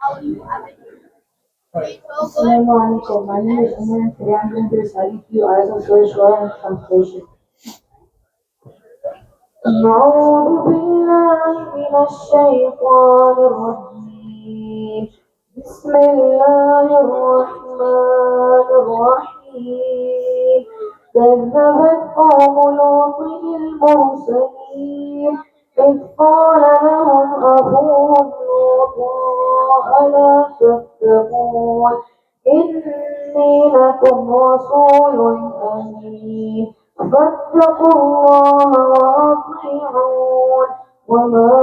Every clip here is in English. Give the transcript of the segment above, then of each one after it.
Assalamu alaikum. My name is Umar and today I'm going to recite a few ayahs of Surah Shura and translation. أعوذ بالله من الشيطان الرجيم بسم الله الرحمن الرحيم كذبت قوم لوط المرسلين إذ قال لهم أخوهم لوط ألا تتقون إني لكم رسول أمين فاتقوا الله وأطيعون وما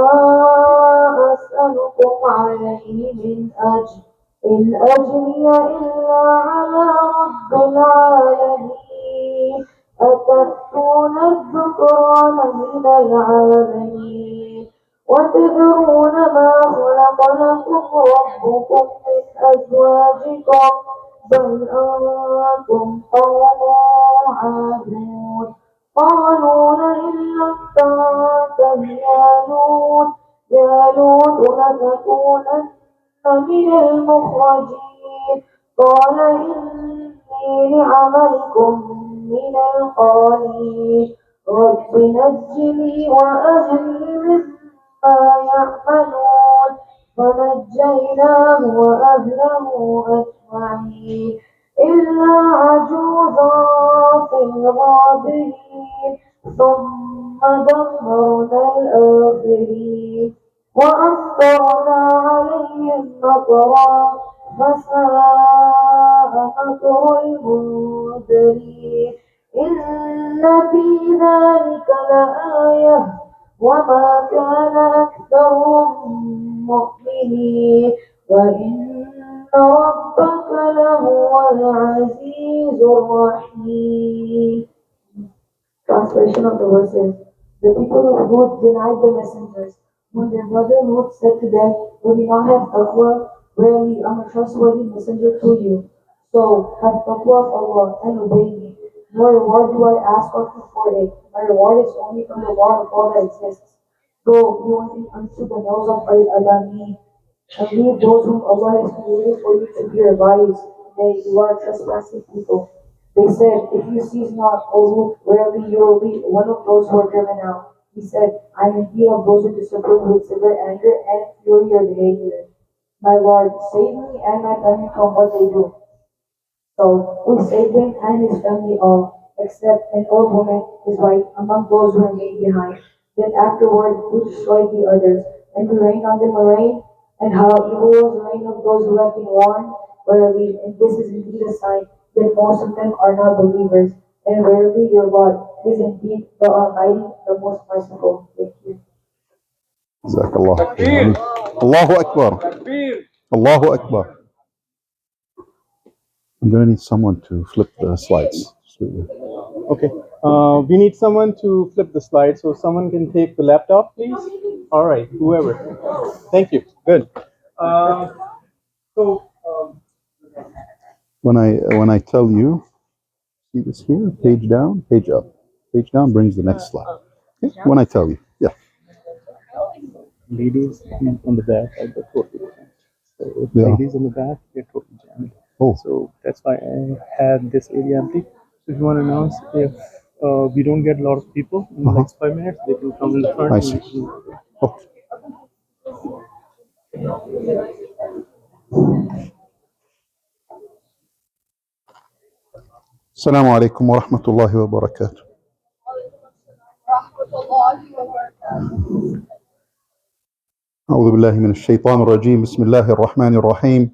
أسألكم عليه من أجر إن أجري إلا على رب العالمين أتأتون الذكران من العالمين وتذرون ما خلق لكم ربكم من أزواجكم بل أنتم قوم عادون قالوا لئن لم تنته يا لوط لتكونن من المخرجين قال إني لعملكم من القالين رب نجني وأهلي مما يعملون فنجيناه وأهله أجمعين إلا عجوزا في الغابرين ثم دمرنا الآخرين وأمطرنا عليهم مطرا فساء مطر المنذرين إن في ذلك لآية وما كان أكثرهم مؤمنين وإن ربك لهو العزيز الرحيم. Translation of the verses. The people of Hud denied the messengers. When their brother Lut said to them, "We do not have taqwa, verily I am a trustworthy messenger to you. So have taqwa of Allah and obey me. No reward do I ask of you for it. My reward is only from the Lord of all that exists. Go, you went unto the nose of Al-Adami, and leave those whom Allah has created for you to be your bodies. Nay, you are trespassing people. They said, If you cease not, O Lut, verily you will be one of those who are driven out. He said, I am indeed of those who disapprove with severe anger and fury your behavior. My Lord, save me and my family from what they do. So we saved him and his family all, except an old woman, his wife, among those who remained behind. Then afterward we destroyed the others, and we rained on them a rain, and how evil was the rain of those who have been warned, verily, and this is indeed a sign that most of them are not believers, and verily your Lord is indeed the Almighty, the most merciful. Thank you. جزاك الله خير. الله أكبر. الله أكبر. I'm going to need someone to flip the slides. Okay. We need someone to flip the slide, so someone can take the laptop, please. All right, whoever. Thank you. Good. When I tell you, see this here, page down, page up. Page down brings the next slide. Okay? When I tell you, yeah. Ladies on the back are the totally jammed. So Yeah. ladies on the back, they're totally jammed. Oh. So that's why I had this area empty. So if you want to announce if we don't get a lot of people in the next 5 minutes, they can come in the front. I see. Oh. السلام عليكم ورحمة الله وبركاته. أعوذ بالله من الشيطان الرجيم. بسم الله الرحمن الرحيم.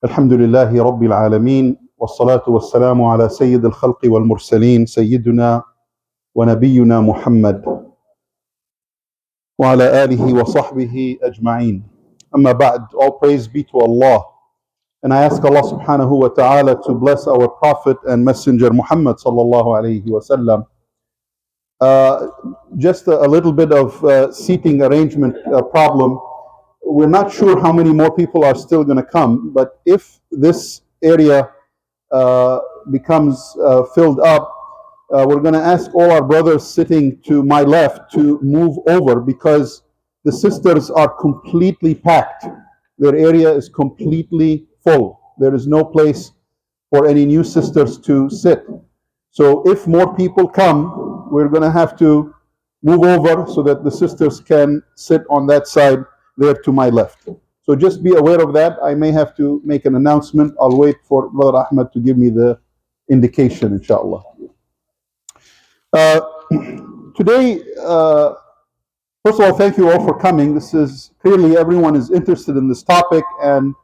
الحمد لله رب العالمين، والصلاة والسلام على سيد الخلق والمرسلين سيدنا ونبينا محمد وعلى آله وصحبه أجمعين. أما بعد, all praise be to Allah. And I ask Allah subhanahu wa ta'ala to bless our Prophet and Messenger Muhammad sallallahu alayhi wa sallam. Just a little bit of seating arrangement problem. We're not sure how many more people are still going to come, but if this area becomes filled up, we're going to ask all our brothers sitting to my left to move over because the sisters are completely packed. Their area is completely full. There is no place for any new sisters to sit. So if more people come, we're going to have to move over so that the sisters can sit on that side there to my left. So just be aware of that. I may have to make an announcement. I'll wait for Brother Ahmed to give me the indication, inshallah. Today, first of all, thank you all for coming. This is clearly everyone is interested in this topic, and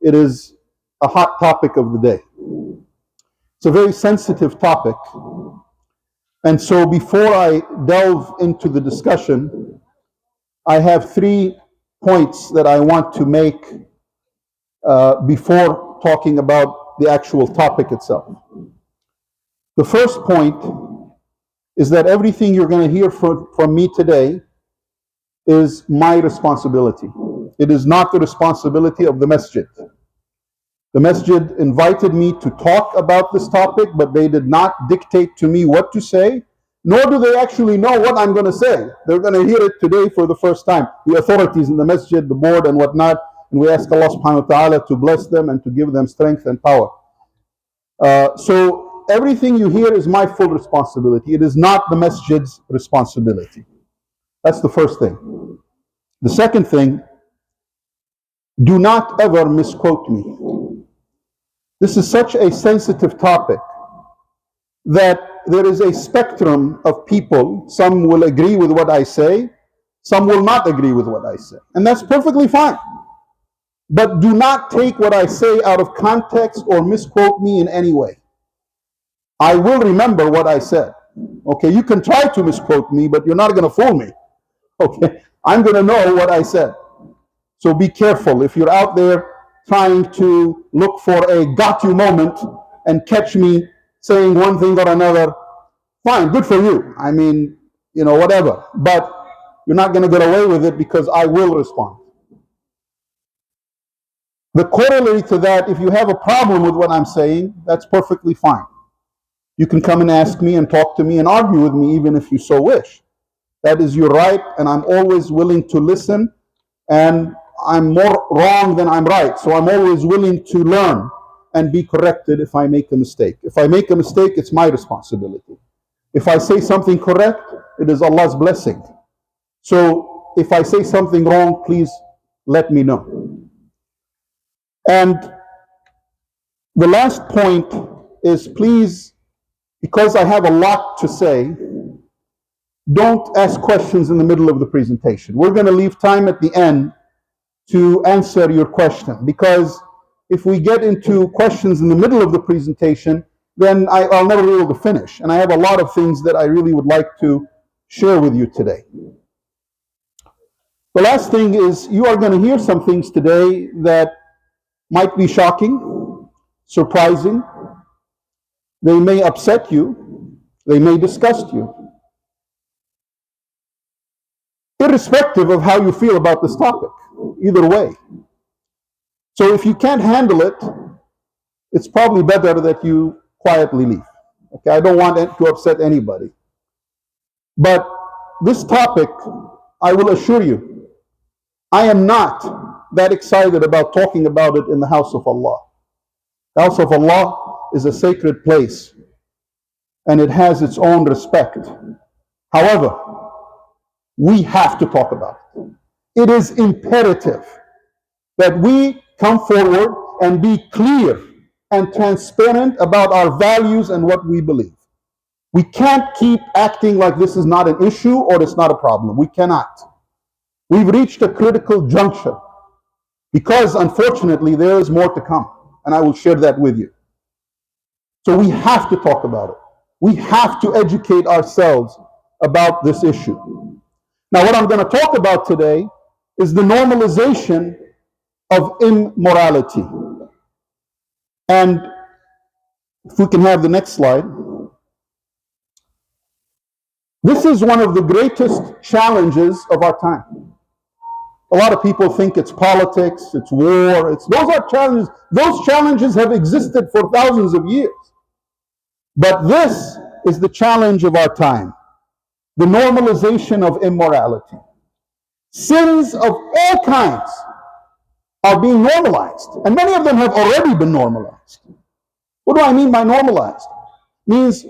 it is a hot topic of the day. It's a very sensitive topic. And so before I delve into the discussion, I have 3 points that I want to make before talking about the actual topic itself. The first point is that everything you're going to hear from me today is my responsibility. It is not the responsibility of the masjid. The masjid invited me to talk about this topic, but they did not dictate to me what to say, nor do they actually know what I'm going to say. They're going to hear it today for the first time. The authorities in the masjid, the board and whatnot, and we ask Allah subhanahu wa ta'ala to bless them and to give them strength and power. So everything you hear is my full responsibility. It is not the masjid's responsibility. That's the first thing. The second thing, do not ever misquote me. This is such a sensitive topic that there is a spectrum of people. Some will agree with what I say, some will not agree with what I say. And that's perfectly fine. But do not take what I say out of context or misquote me in any way. I will remember what I said. Okay, you can try to misquote me, but you're not going to fool me. Okay, I'm going to know what I said. So be careful. If you're out there trying to look for a got you moment and catch me saying one thing or another, fine, good for you. I mean, whatever. But you're not going to get away with it because I will respond. The corollary to that, if you have a problem with what I'm saying, that's perfectly fine. You can come and ask me and talk to me and argue with me even if you so wish. That is your right, and I'm always willing to listen, and I'm more wrong than I'm right. So I'm always willing to learn and be corrected if I make a mistake. If I make a mistake, it's my responsibility. If I say something correct, it is Allah's blessing. So if I say something wrong, please let me know. And the last point is, please, because I have a lot to say, don't ask questions in the middle of the presentation. We're going to leave time at the end to answer your question, because if we get into questions in the middle of the presentation, then I'll never be able to finish. And I have a lot of things that I really would like to share with you today. The last thing is, you are going to hear some things today that might be shocking, surprising. They may upset you. They may disgust you. Irrespective of how you feel about this topic, either way. So if you can't handle it, it's probably better that you quietly leave. Okay, I don't want to upset anybody. But this topic, I will assure you, I am not that excited about talking about it in the house of Allah. The house of Allah is a sacred place, and it has its own respect. However, we have to talk about it. It is imperative that we come forward and be clear and transparent about our values and what we believe. We can't keep acting like this is not an issue or it's not a problem. We cannot. We've reached a critical juncture because, unfortunately, there is more to come, and I will share that with you. So we have to talk about it. We have to educate ourselves about this issue. Now, what I'm going to talk about today is the normalization of immorality. And if we can have the next slide. This is one of the greatest challenges of our time. A lot of people think it's politics, it's war, those are challenges. Those challenges have existed for thousands of years. But this is the challenge of our time. The normalization of immorality. Sins of all kinds are being normalized. And many of them have already been normalized. What do I mean by normalized? Means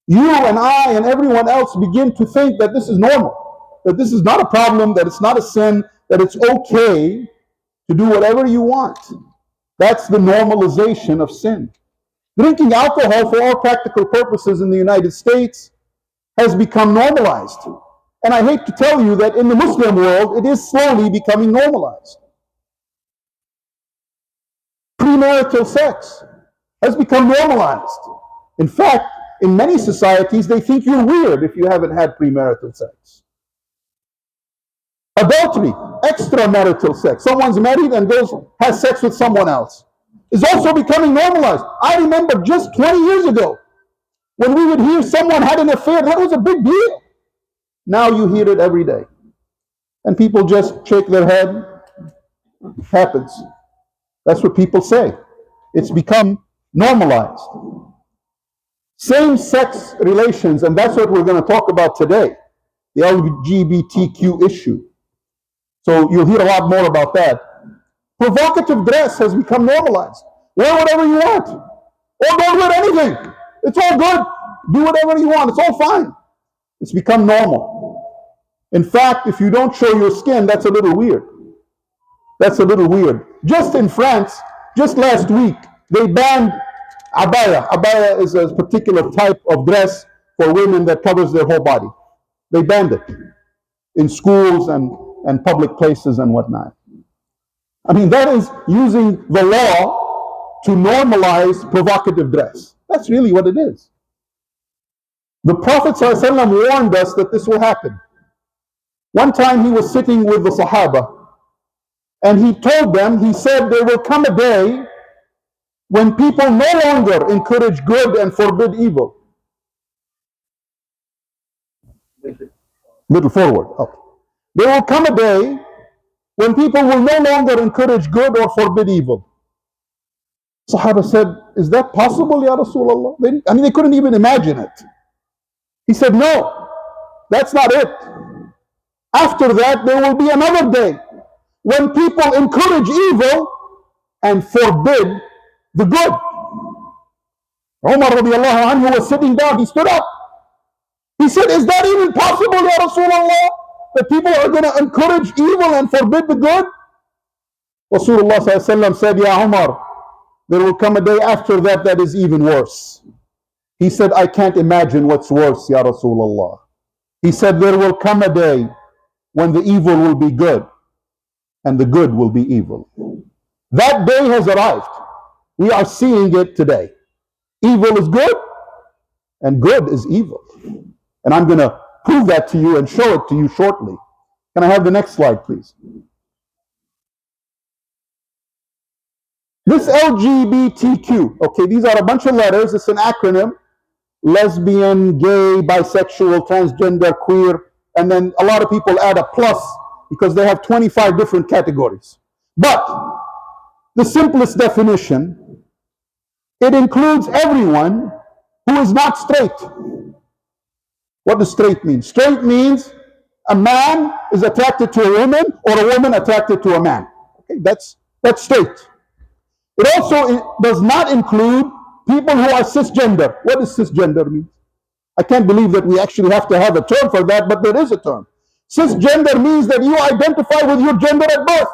you and I and everyone else begin to think that this is normal, that this is not a problem, that it's not a sin, that it's okay to do whatever you want. That's the normalization of sin. Drinking alcohol for all practical purposes in the United States has become normalized. And I hate to tell you that in the Muslim world, it is slowly becoming normalized. Premarital sex has become normalized. In fact, in many societies, they think you're weird if you haven't had premarital sex. Adultery, extramarital sex. Someone's married and has sex with someone else, is also becoming normalized. I remember just 20 years ago, when we would hear someone had an affair, that was a big deal. Now you hear it every day. And people just shake their head. It happens. That's what people say. It's become normalized. Same-sex relations, and that's what we're going to talk about today, the LGBTQ issue. So you'll hear a lot more about that. Provocative dress has become normalized. Wear whatever you want. Or don't wear anything. It's all good. Do whatever you want. It's all fine. It's become normal. In fact, if you don't show your skin, that's a little weird. That's a little weird. Just in France, just last week, they banned abaya. Abaya is a particular type of dress for women that covers their whole body. They banned it in schools and public places and whatnot. I mean, that is using the law to normalize provocative dress. That's really what it is. The Prophet ﷺ warned us that this will happen. One time he was sitting with the Sahaba, and he told them, he said, there will come a day when people no longer encourage good and forbid evil. Little forward. Okay. There will come a day when people will no longer encourage good or forbid evil. Sahaba said, is that possible, Ya Rasulullah? They couldn't even imagine it. He said, no, that's not it. After that, there will be another day when people encourage evil and forbid the good. Umar radiallahu anhu was sitting down, he stood up. He said, is that even possible, Ya Rasulullah? That people are going to encourage evil and forbid the good? Rasulullah said, Ya Umar, there will come a day after that that is even worse. He said, I can't imagine what's worse, Ya Rasulullah. He said, there will come a day when the evil will be good and the good will be evil. That day has arrived. We are seeing it today. Evil is good and good is evil. And I'm going to prove that to you and show it to you shortly. Can I have the next slide, please? This LGBTQ, okay, these are a bunch of letters. It's an acronym. Lesbian, gay, bisexual, transgender, queer, and then a lot of people add a plus because they have 25 different categories. But the simplest definition, it includes everyone who is not straight. What does straight mean? Straight means a man is attracted to a woman or a woman attracted to a man. Okay, that's straight. It also does not include people who are cisgender. What does cisgender mean? I can't believe that we actually have to have a term for that, but there is a term. Cisgender means that you identify with your gender at birth.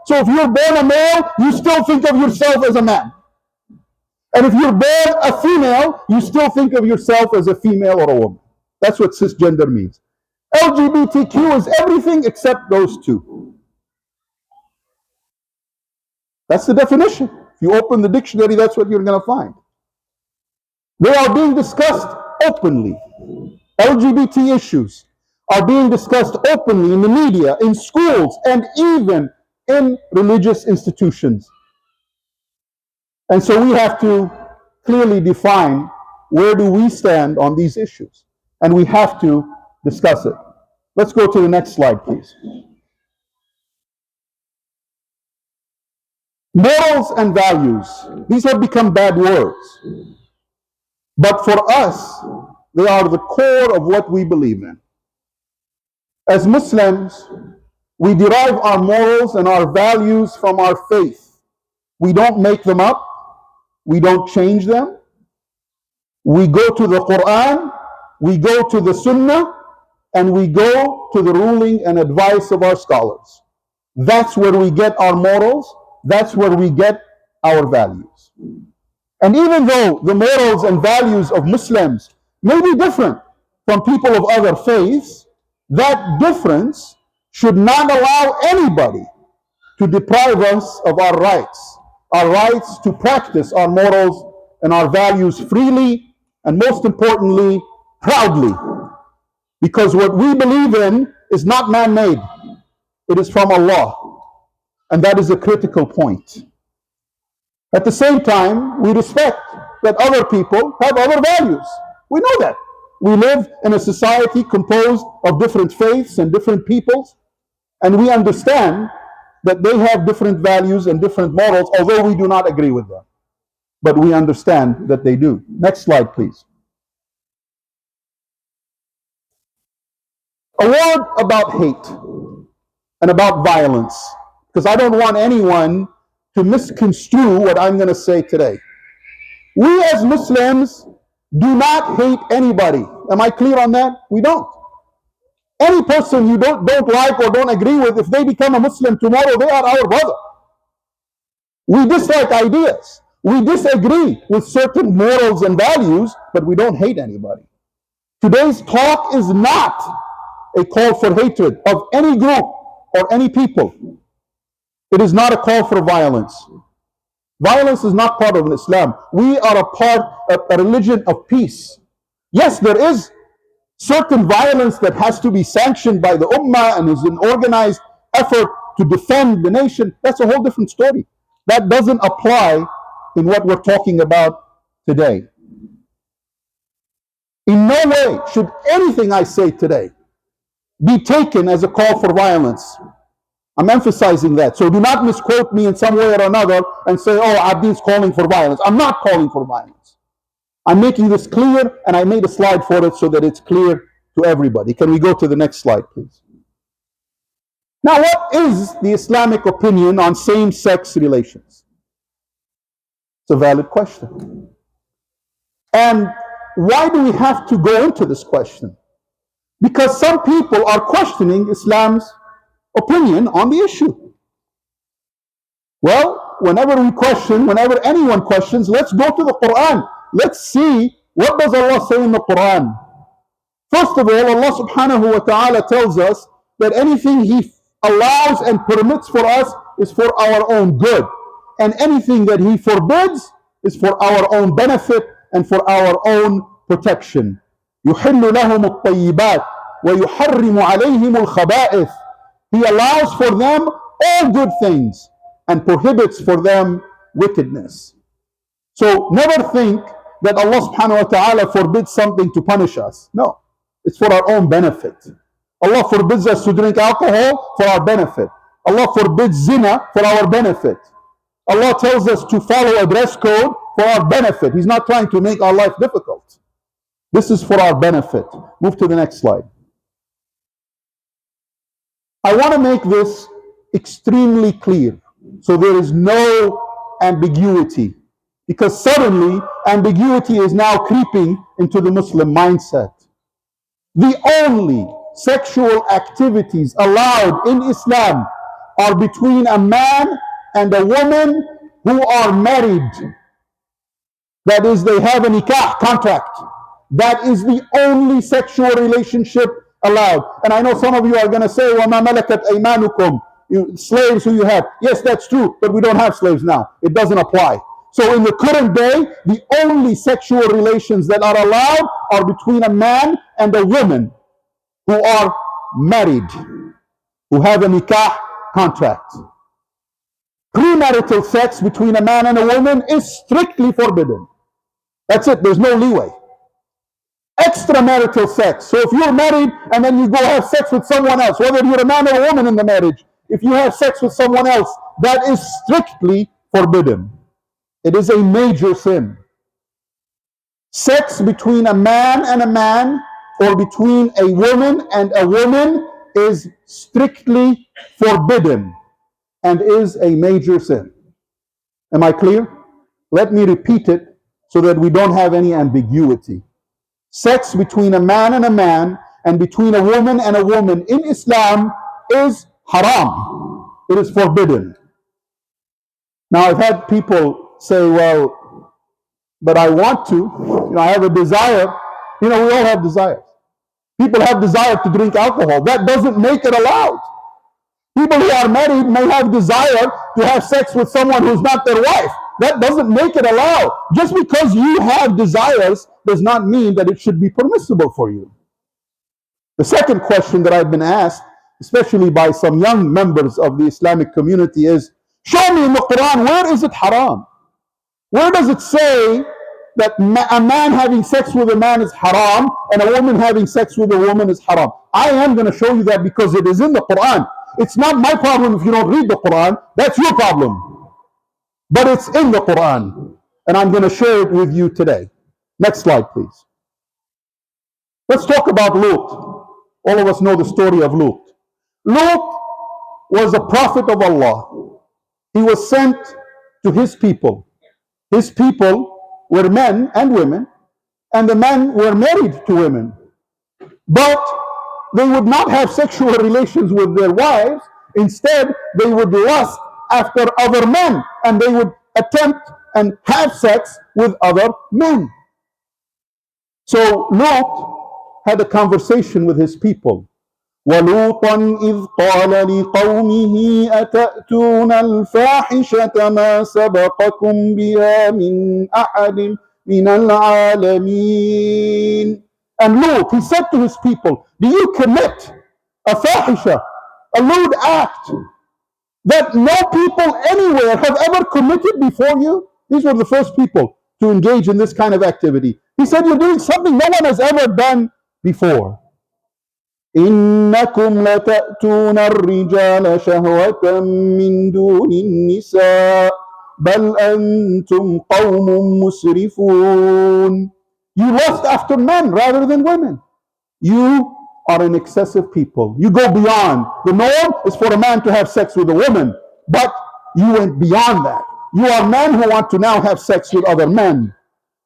So if you're born a male, you still think of yourself as a man. And if you're born a female, you still think of yourself as a female or a woman. That's what cisgender means. LGBTQ is everything except those two. That's the definition. If you open the dictionary, that's what you're going to find. They are being discussed openly. LGBT issues are being discussed openly in the media, in schools, and even in religious institutions. And so we have to clearly define where do we stand on these issues. And we have to discuss it. Let's go to the next slide, please. Morals and values. These have become bad words. But for us, they are the core of what we believe in. As Muslims, We derive our morals and our values from our faith. We don't make them up. We don't change them. We go to the Quran, we go to the Sunnah, and we go to the ruling and advice of our scholars. That's where we get our morals. That's where we get our values. And even though the morals and values of Muslims may be different from people of other faiths, that difference should not allow anybody to deprive us of our rights to practice our morals and our values freely, and most importantly, proudly. Because what we believe in is not man-made. It is from Allah. And that is a critical point. At the same time, we respect that other people have other values. We know that. We live in a society composed of different faiths and different peoples, and we understand that they have different values and different morals, although we do not agree with them. But we understand that they do. Next slide, please. A word about hate and about violence, because I don't want anyone to misconstrue what I'm going to say today. We as Muslims do not hate anybody. Am I clear on that? We don't. Any person you don't like or don't agree with, if they become a Muslim tomorrow, they are our brother. We dislike ideas. We disagree with certain morals and values, but we don't hate anybody. Today's talk is not a call for hatred of any group or any people. It is not a call for violence. Violence is not part of Islam. We are a part of a religion of peace. Yes, there is certain violence that has to be sanctioned by the Ummah and is an organized effort to defend the nation. That's a whole different story. That doesn't apply in what we're talking about today. In no way should anything I say today be taken as a call for violence. I'm emphasizing that. So do not misquote me in some way or another and say, oh, Abdi's calling for violence. I'm not calling for violence. I'm making this clear, and I made a slide for it so that it's clear to everybody. Can we go to the next slide, please? Now, what is the Islamic opinion on same-sex relations? It's a valid question. And why do we have to go into this question? Because some people are questioning Islam's opinion on the issue. Well, whenever anyone questions, let's go to the Quran. Let's see, what does Allah say in the Quran? First of all, Allah subhanahu wa ta'ala tells us that anything He allows and permits for us is for our own good. And anything that He forbids is for our own benefit and for our own protection. يُحِلُّ لَهُمُ الطَّيِّبَاتِ وَيُحَرِّمُ عَلَيْهِمُ الْخَبَائِثِ. He allows for them all good things and prohibits for them wickedness. So never think that Allah subhanahu wa ta'ala forbids something to punish us. No, it's for our own benefit. Allah forbids us to drink alcohol for our benefit. Allah forbids zina for our benefit. Allah tells us to follow a dress code for our benefit. He's not trying to make our life difficult. This is for our benefit. Move to the next slide. I want to make this extremely clear so there is no ambiguity, because suddenly ambiguity is now creeping into the Muslim mindset. The only sexual activities allowed in Islam are between a man and a woman who are married. That is, they have a nikah contract. That is the only sexual relationship allowed. And I know some of you are going to say, وَمَا مَلَكَتْ أَيْمَانُكُمْ, slaves who you have. Yes, that's true, but we don't have slaves now. It doesn't apply. So in the current day, the only sexual relations that are allowed are between a man and a woman who are married, who have a nikah contract. Premarital sex between a man and a woman is strictly forbidden. That's it, there's no leeway. Extramarital sex. So if you're married and then you go have sex with someone else, whether you're a man or a woman in the marriage, if you have sex with someone else, that is strictly forbidden. It is a major sin. Sex between a man and a man or between a woman and a woman is strictly forbidden and is a major sin. Am I clear? Let me repeat it so that we don't have any ambiguity. Sex between a man and between a woman and a woman in Islam is haram. It is forbidden. Now, I've had people say, well, but I want to, I have a desire. We all have desires. People have desire to drink alcohol. That doesn't make it allowed. People who are married may have desire to have sex with someone who's not their wife. That doesn't make it allowed. Just because you have desires does not mean that it should be permissible for you. The second question that I've been asked, especially by some young members of the Islamic community, is, show me in the Quran, where is it haram? Where does it say that a man having sex with a man is haram and a woman having sex with a woman is haram? I am going to show you that because it is in the Quran. It's not my problem if you don't read the Quran. That's your problem. But it's in the Quran. And I'm going to share it with you today. Next slide, please. Let's talk about Lut. All of us know the story of Lut. Lut was a prophet of Allah. He was sent to his people. His people were men and women, and the men were married to women. But they would not have sexual relations with their wives. Instead, they would lust after other men, and they would attempt and have sex with other men. So Lot had a conversation with his people. وَلُوطًا إِذْ قَالَ لِقَوْمِهِ أَتَأْتُونَ الْفَاحِشَةَ مَا سَبَقَكُمْ بِهَا مِنْ أَحَدٍ مِنَ الْعَالَمِينَ. And Lut, he said to his people, do you commit a fahisha, a lewd act that no people anywhere have ever committed before you? These were the first people to engage in this kind of activity. He said, you're doing something no one has ever done before. إِنَّكُمْ لَتَأْتُونَ الرِّجَالَ شَهْوَةً مِّن دُونِ النِّسَاءِ بَلْ أَنْتُمْ قَوْمٌ مُسْرِفُونَ. You lust after men rather than women. You are an excessive people. You go beyond. The norm is for a man to have sex with a woman, but you went beyond that. You are men who want to now have sex with other men.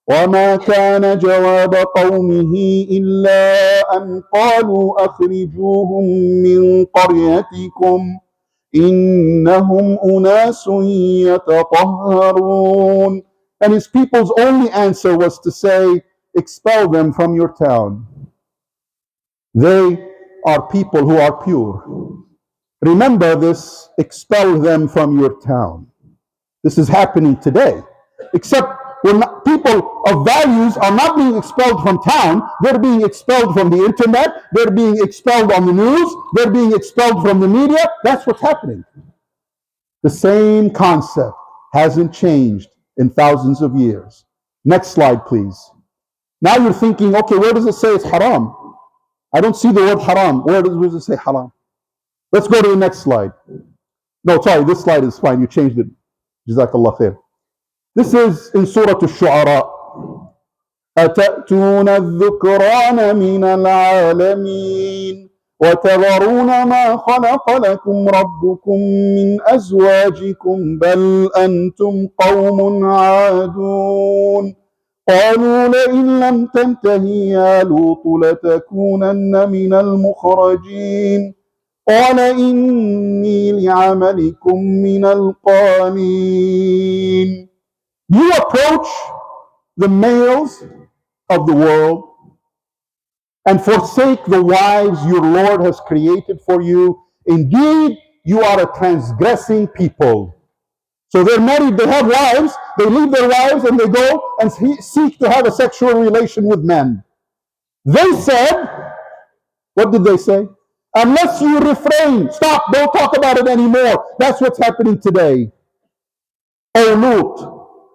وَمَا كَانَ جَوَابَ قَوْمِهِ إِلَّا أَنْ قَالُوا أَخْرِجُوهُمْ مِنْ قَرْيَتِكُمْ إِنَّهُمْ أُنَاسٌ يَتَطَهَّرُونَ. And his people's only answer was to say, expel them from your town. They are people who are pure. Remember this, expel them from your town. This is happening today. Except people of values are not being expelled from town. They're being expelled from the internet. They're being expelled on the news. They're being expelled from the media. That's what's happening. The same concept hasn't changed in thousands of years. Next slide, please. Now you're thinking, okay, where does it say it's haram? I don't see the word haram. Where does it say haram? Let's go to the next slide. No, sorry, this slide is fine. You changed it. Jazakallah khair. This is in Surah Al-Shu'ara. أَتَأْتُونَ الذُّكْرَانَ مِنَ الْعَالَمِينَ وَتَذَرُونَ مَا خَلَقَ لَكُمْ رَبُّكُمْ مِنْ أَزْوَاجِكُمْ بَلْ أَنْتُمْ قَوْمٌ عَادُونَ قالوا لئن لم تنته يا لوط لتكونن من المخرجين قال إني لعملكم من القالين. You approach the males of the world and forsake the wives your Lord has created for you. Indeed, you are a transgressing people. So they're married, they have wives, they leave their wives and they go and seek to have a sexual relation with men. They said, what did they say? Unless you refrain, stop, don't talk about it anymore. That's what's happening today. O Lut,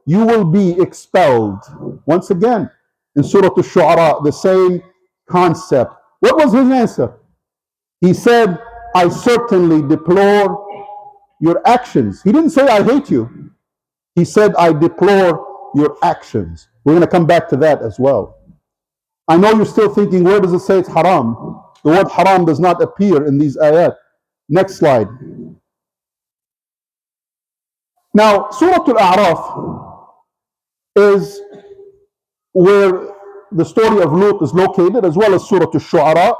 you will be expelled. Once again, in Surah Al-Shu'ara, the same concept. What was his answer? He said, I certainly deplore your actions. He didn't say, I hate you. He said, I deplore your actions. We're going to come back to that as well. I know you're still thinking, where does it say it's haram? The word haram does not appear in these ayat. Next slide. Now, Surah Al-A'raf is where the story of Lut is located, as well as Surah Al-Shu'ara.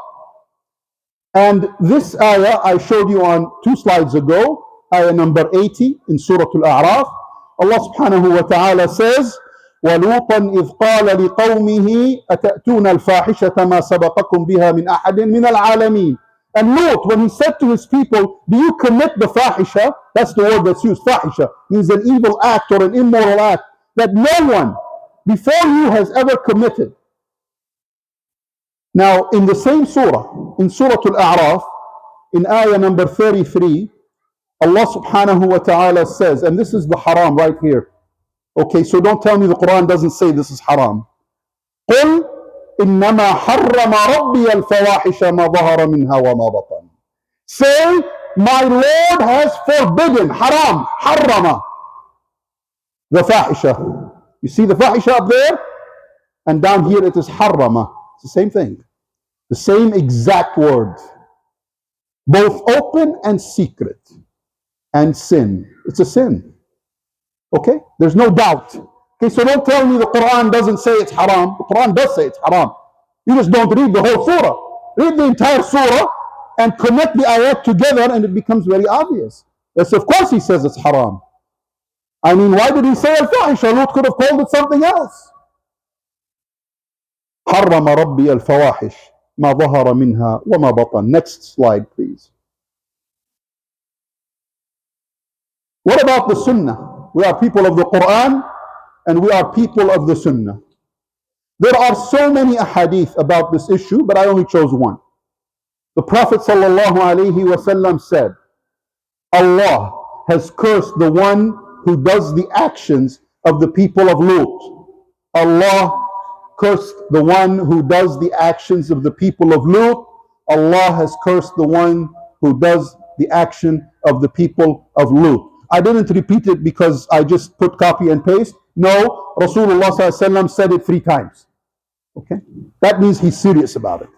And this ayah I showed you on 2 slides ago, ayah number 80 in Surah Al-A'raf. Allah subhanahu wa ta'ala says, وَلُوطًا إِذْ قَالَ لِقَوْمِهِ أَتَأْتُونَ الْفَاحِشَةَ مَا سَبَقَكُمْ بِهَا مِنْ أَحَدٍ مِنَ الْعَالَمِينَ. And Lut, when he said to his people, do you commit the fahisha? That's the word that's used. Fahisha means an evil act or an immoral act that no one before you has ever committed. Now, in the same surah, in Surah Al-A'raf, in ayah number 33, Allah subhanahu wa ta'ala says, and this is the haram right here. Okay, so don't tell me the Quran doesn't say this is haram. قُلْ إِنَّمَا حَرَّمَ رَبِّيَ الْفَوَاحِشَ مَا ظَهَرَ مِنْهَا وَمَا بَطَنَ. Say, my Lord has forbidden, haram, harrama, the fahisha. You see the fahisha up there? And down here it is harrama. It's the same thing. The same exact word. Both open and secret. And sin. It's a sin. Okay? There's no doubt. Okay, so don't tell me the Quran doesn't say it's haram. The Quran does say it's haram. You just don't read the whole surah. Read the entire surah and connect the ayat together and it becomes very obvious. Yes, of course he says it's haram. I mean, why did he say al-fahisha? Lut could have called it something else. حرم ربي الفواحش ما ظهر منها وما بطن. Next slide, please. What about the Sunnah? We are people of the Quran and we are people of the Sunnah. There are so many ahadith about this issue, but I only chose one. The Prophet ﷺ said, Allah has cursed the one who does the actions of the people of Lut. Allah cursed the one who does the actions of the people of Lut. Allah has cursed the one who does the action of the people of Lut. I didn't repeat it because I just put copy and paste. No, Rasulullah ﷺ said it 3 times. Okay? That means he's serious about it.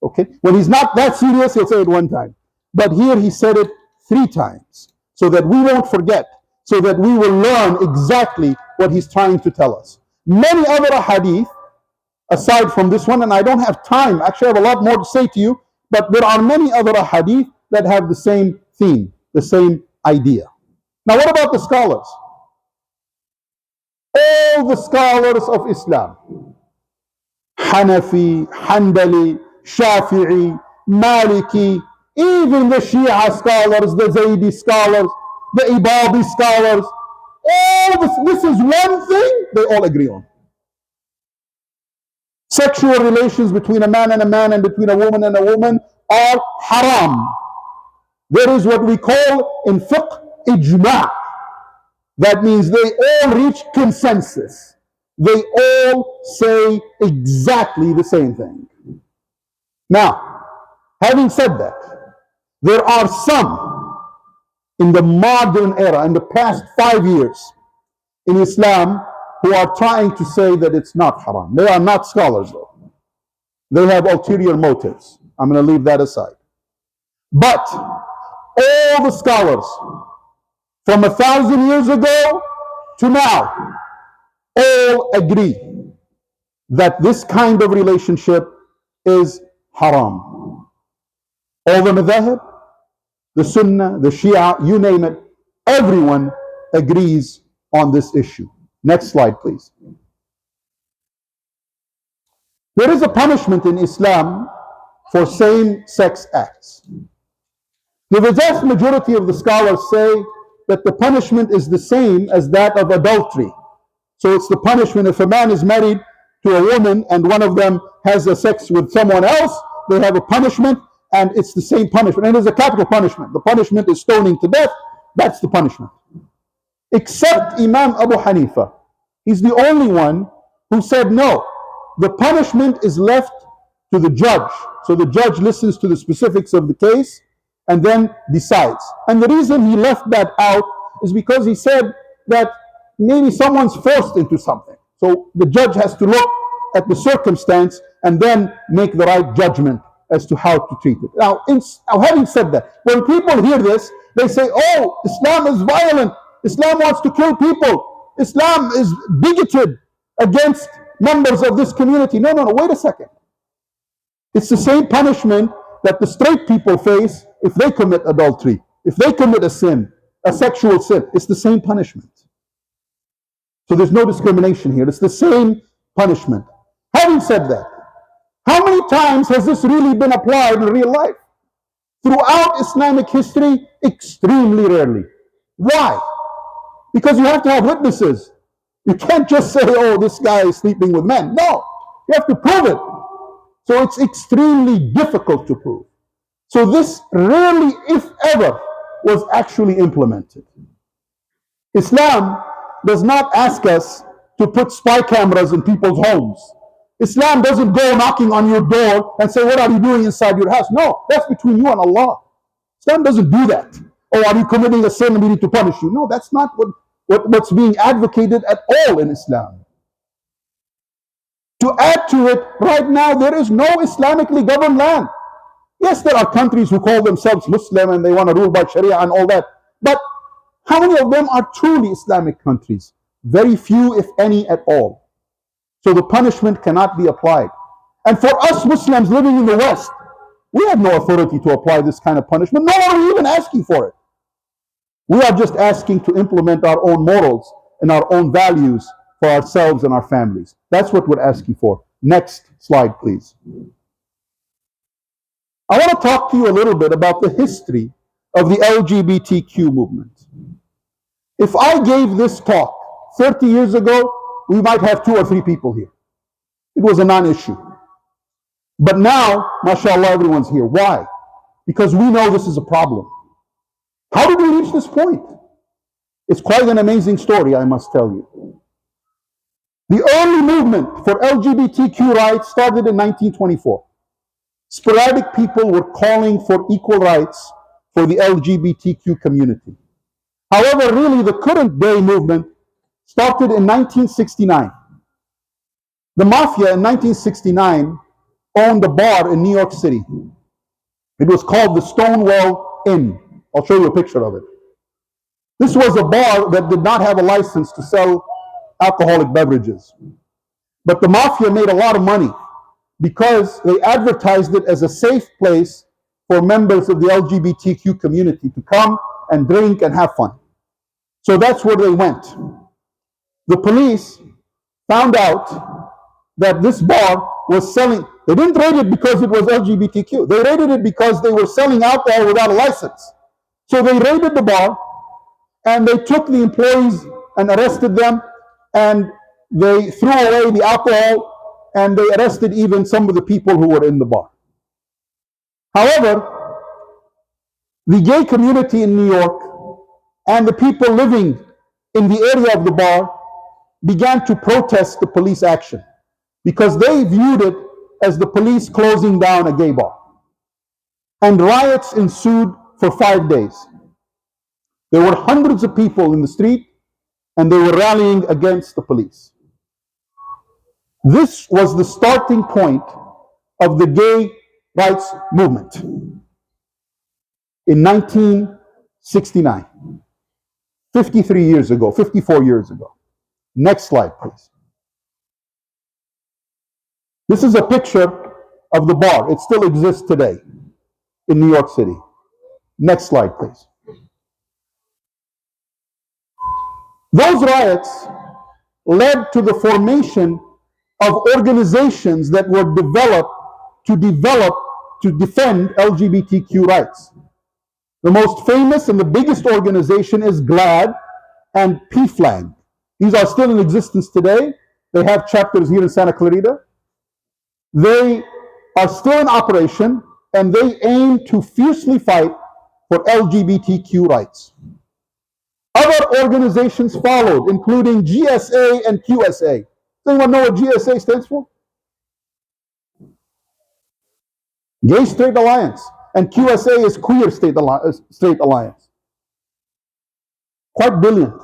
Okay? When he's not that serious, he'll say it 1 time. But here he said it 3 times. So that we won't forget. So that we will learn exactly what he's trying to tell us. Many other hadith, aside from this one, and I don't have time. Actually, I have a lot more to say to you. But there are many other hadith that have the same theme, the same idea. Now, what about the scholars? All the scholars of Islam, Hanafi, Hanbali, Shafi'i, Maliki, even the Shia scholars, the Zaydi scholars, the Ibadi scholars, all this is one thing they all agree on. Sexual relations between a man and between a woman and a woman are haram. There is what we call in fiqh ijma'. That means they all reach consensus. They all say exactly the same thing. Now, having said that, there are some in the modern era, in the past 5 years in Islam, who are trying to say that it's not haram. They are not scholars though. They have ulterior motives. I'm going to leave that aside. But all the scholars from 1,000 years ago to now all agree that this kind of relationship is haram. All the madhahib, the Sunnah, the Shia, you name it, everyone agrees on this issue. Next slide, please. There is a punishment in Islam for same-sex acts. The vast majority of the scholars say that the punishment is the same as that of adultery. So it's the punishment if a man is married to a woman and one of them has a sex with someone else, they have a punishment and it's the same punishment. And it's a capital punishment. The punishment is stoning to death. That's the punishment. Except Imam Abu Hanifa. He's the only one who said no. The punishment is left to the judge. So the judge listens to the specifics of the case and then decides. And the reason he left that out is because he said that maybe someone's forced into something. So the judge has to look at the circumstance and then make the right judgment. as to how to treat it. Now, having said that, when people hear this, they say, oh, Islam is violent. Islam wants to kill people. Islam is bigoted against members of this community. No, no, no, wait a second. It's the same punishment that the straight people face if they commit adultery, if they commit a sin, a sexual sin. It's the same punishment. So there's no discrimination here. It's the same punishment. Having said that, how many times has this really been applied in real life? Throughout Islamic history, extremely rarely. Why? Because you have to have witnesses. You can't just say, oh, this guy is sleeping with men. No, you have to prove it. So it's extremely difficult to prove. So this rarely, if ever, was actually implemented. Islam does not ask us to put spy cameras in people's homes. Islam doesn't go knocking on your door and say, what are you doing inside your house? No, that's between you and Allah. Islam doesn't do that. Oh, are you committing a sin and we need to punish you? No, that's not what's being advocated at all in Islam. To add to it, right now there is no Islamically governed land. Yes, there are countries who call themselves Muslim and they want to rule by Sharia and all that. But how many of them are truly Islamic countries? Very few, if any, at all. So the punishment cannot be applied. And for us Muslims living in the West, we have no authority to apply this kind of punishment, nor are we even asking for it. We are just asking to implement our own morals and our own values for ourselves and our families. That's what we're asking for. Next slide, please. I want to talk to you a little bit about the history of the LGBTQ movement. If I gave this talk 30 years ago, we might have 2 or 3 people here. It was a non-issue. But now, mashallah, everyone's here. Why? Because we know this is a problem. How did we reach this point? It's quite an amazing story, I must tell you. The early movement for LGBTQ rights started in 1924. Sporadic people were calling for equal rights for the LGBTQ community. However, really, the current day movement started in 1969. The mafia in 1969 owned a bar in New York City. It was called the Stonewall Inn. I'll show you a picture of it. This was a bar that did not have a license to sell alcoholic beverages. But the mafia made a lot of money because they advertised it as a safe place for members of the LGBTQ community to come and drink and have fun. So that's where they went. The police found out that this bar was selling. They didn't raid it because it was LGBTQ. They raided it because they were selling alcohol without a license. So they raided the bar and they took the employees and arrested them, and they threw away the alcohol and they arrested even some of the people who were in the bar. However, the gay community in New York and the people living in the area of the bar began to protest the police action because they viewed it as the police closing down a gay bar. And riots ensued for 5 days. There were hundreds of people in the street and they were rallying against the police. This was the starting point of the gay rights movement in 1969, 53 years ago, 54 years ago. Next slide, please. This is a picture of the bar. It still exists today in New York City. Next slide, please. Those riots led to the formation of organizations that were developed to defend LGBTQ rights. The most famous and the biggest organization is GLAAD and PFLAG. These are still in existence today. They have chapters here in Santa Clarita. They are still in operation and they aim to fiercely fight for LGBTQ rights. Other organizations followed, including GSA and QSA. Does anyone know what GSA stands for? Gay Straight Alliance. And QSA is Queer Straight Alliance. Quite brilliant.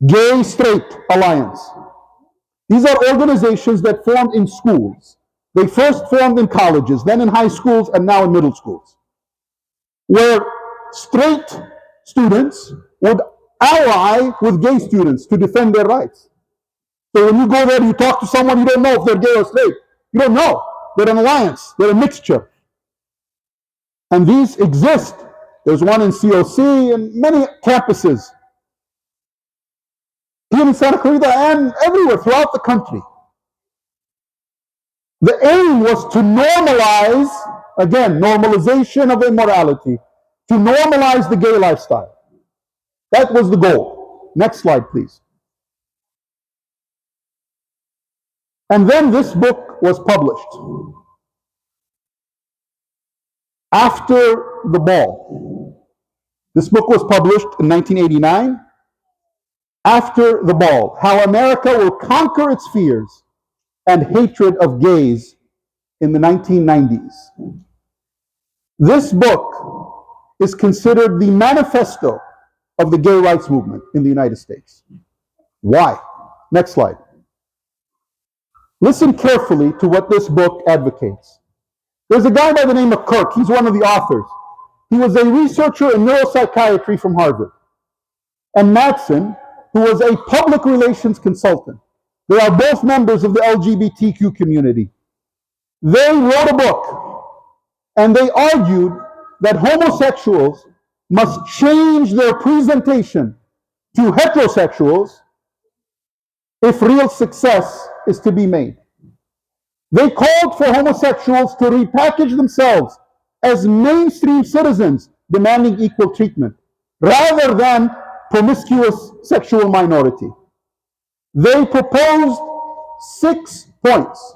Gay Straight Alliance. These are organizations that formed in schools, They first formed in colleges, then in high schools, and now in middle schools, where straight students would ally with gay students to defend their rights. So when you go there, you talk to someone, you don't know if they're gay or straight. You don't know. They're an alliance. They're a mixture. And these exist. There's one in COC and many campuses here in Santa Clarita and everywhere throughout the country. The aim was to normalize, again, normalization of immorality, to normalize the gay lifestyle. That was the goal. Next slide, please. And then this book was published. After the ball. This book was published in 1989. After the ball, How America Will Conquer Its Fears and Hatred of Gays in the 1990s. This book is considered the manifesto of the gay rights movement in the United States. Why? Next slide. Listen carefully to what this book advocates. There's a guy by the name of Kirk. He's one of the authors. He was a researcher in neuropsychiatry from Harvard. And Madsen, who was a public relations consultant. They are both members of the LGBTQ community. They wrote a book, and they argued that homosexuals must change their presentation to heterosexuals if real success is to be made. They called for homosexuals to repackage themselves as mainstream citizens demanding equal treatment, rather than promiscuous sexual minority. They proposed 6 points.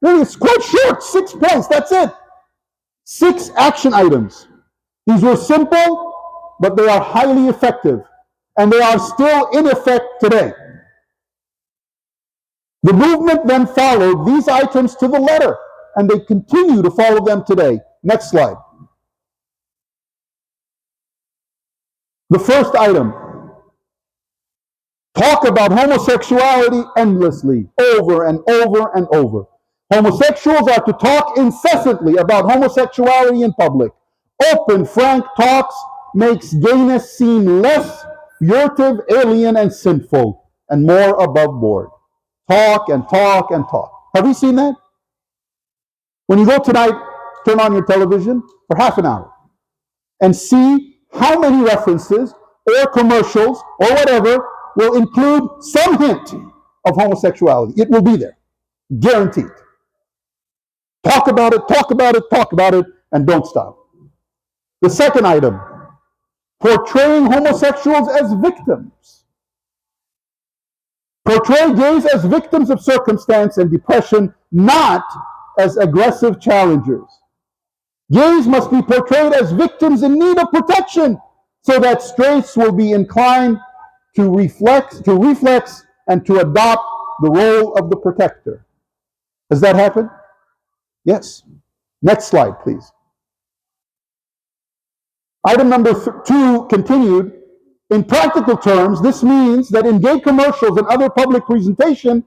Really, it's quite short, 6 points, that's it. 6 action items. These were simple, but they are highly effective, and they are still in effect today. The movement then followed these items to the letter, and they continue to follow them today. Next slide. The first item, talk about homosexuality endlessly, over and over and over. Homosexuals are to talk incessantly about homosexuality in public. Open, frank talks makes gayness seem less furtive, alien, and sinful, and more above board. Talk and talk and talk. Have you seen that? When you go tonight, turn on your television for half an hour and see how many references or commercials or whatever will include some hint of homosexuality. It will be there. Guaranteed. Talk about it, talk about it, talk about it, and don't stop. The second item, portraying homosexuals as victims. Portray gays as victims of circumstance and depression, not as aggressive challengers. Gays must be portrayed as victims in need of protection, so that straights will be inclined to reflex and to adopt the role of the protector. Has that happened? Yes. Next slide, please. Item number 2 continued. In practical terms, this means that in gay commercials and other public presentation,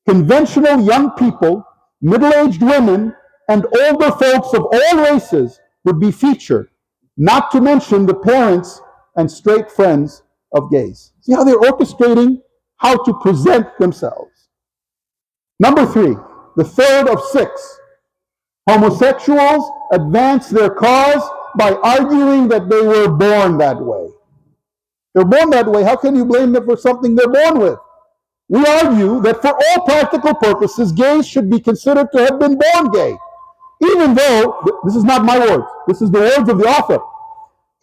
conventional young people, middle-aged women, and older folks of all races would be featured, not to mention the parents and straight friends of gays. See how they're orchestrating how to present themselves. Number 3, the third of 6. Homosexuals advance their cause by arguing that they were born that way. They're born that way. How can you blame them for something they're born with? We argue that for all practical purposes, gays should be considered to have been born gay. Even though, this is not my words, this is the words of the author,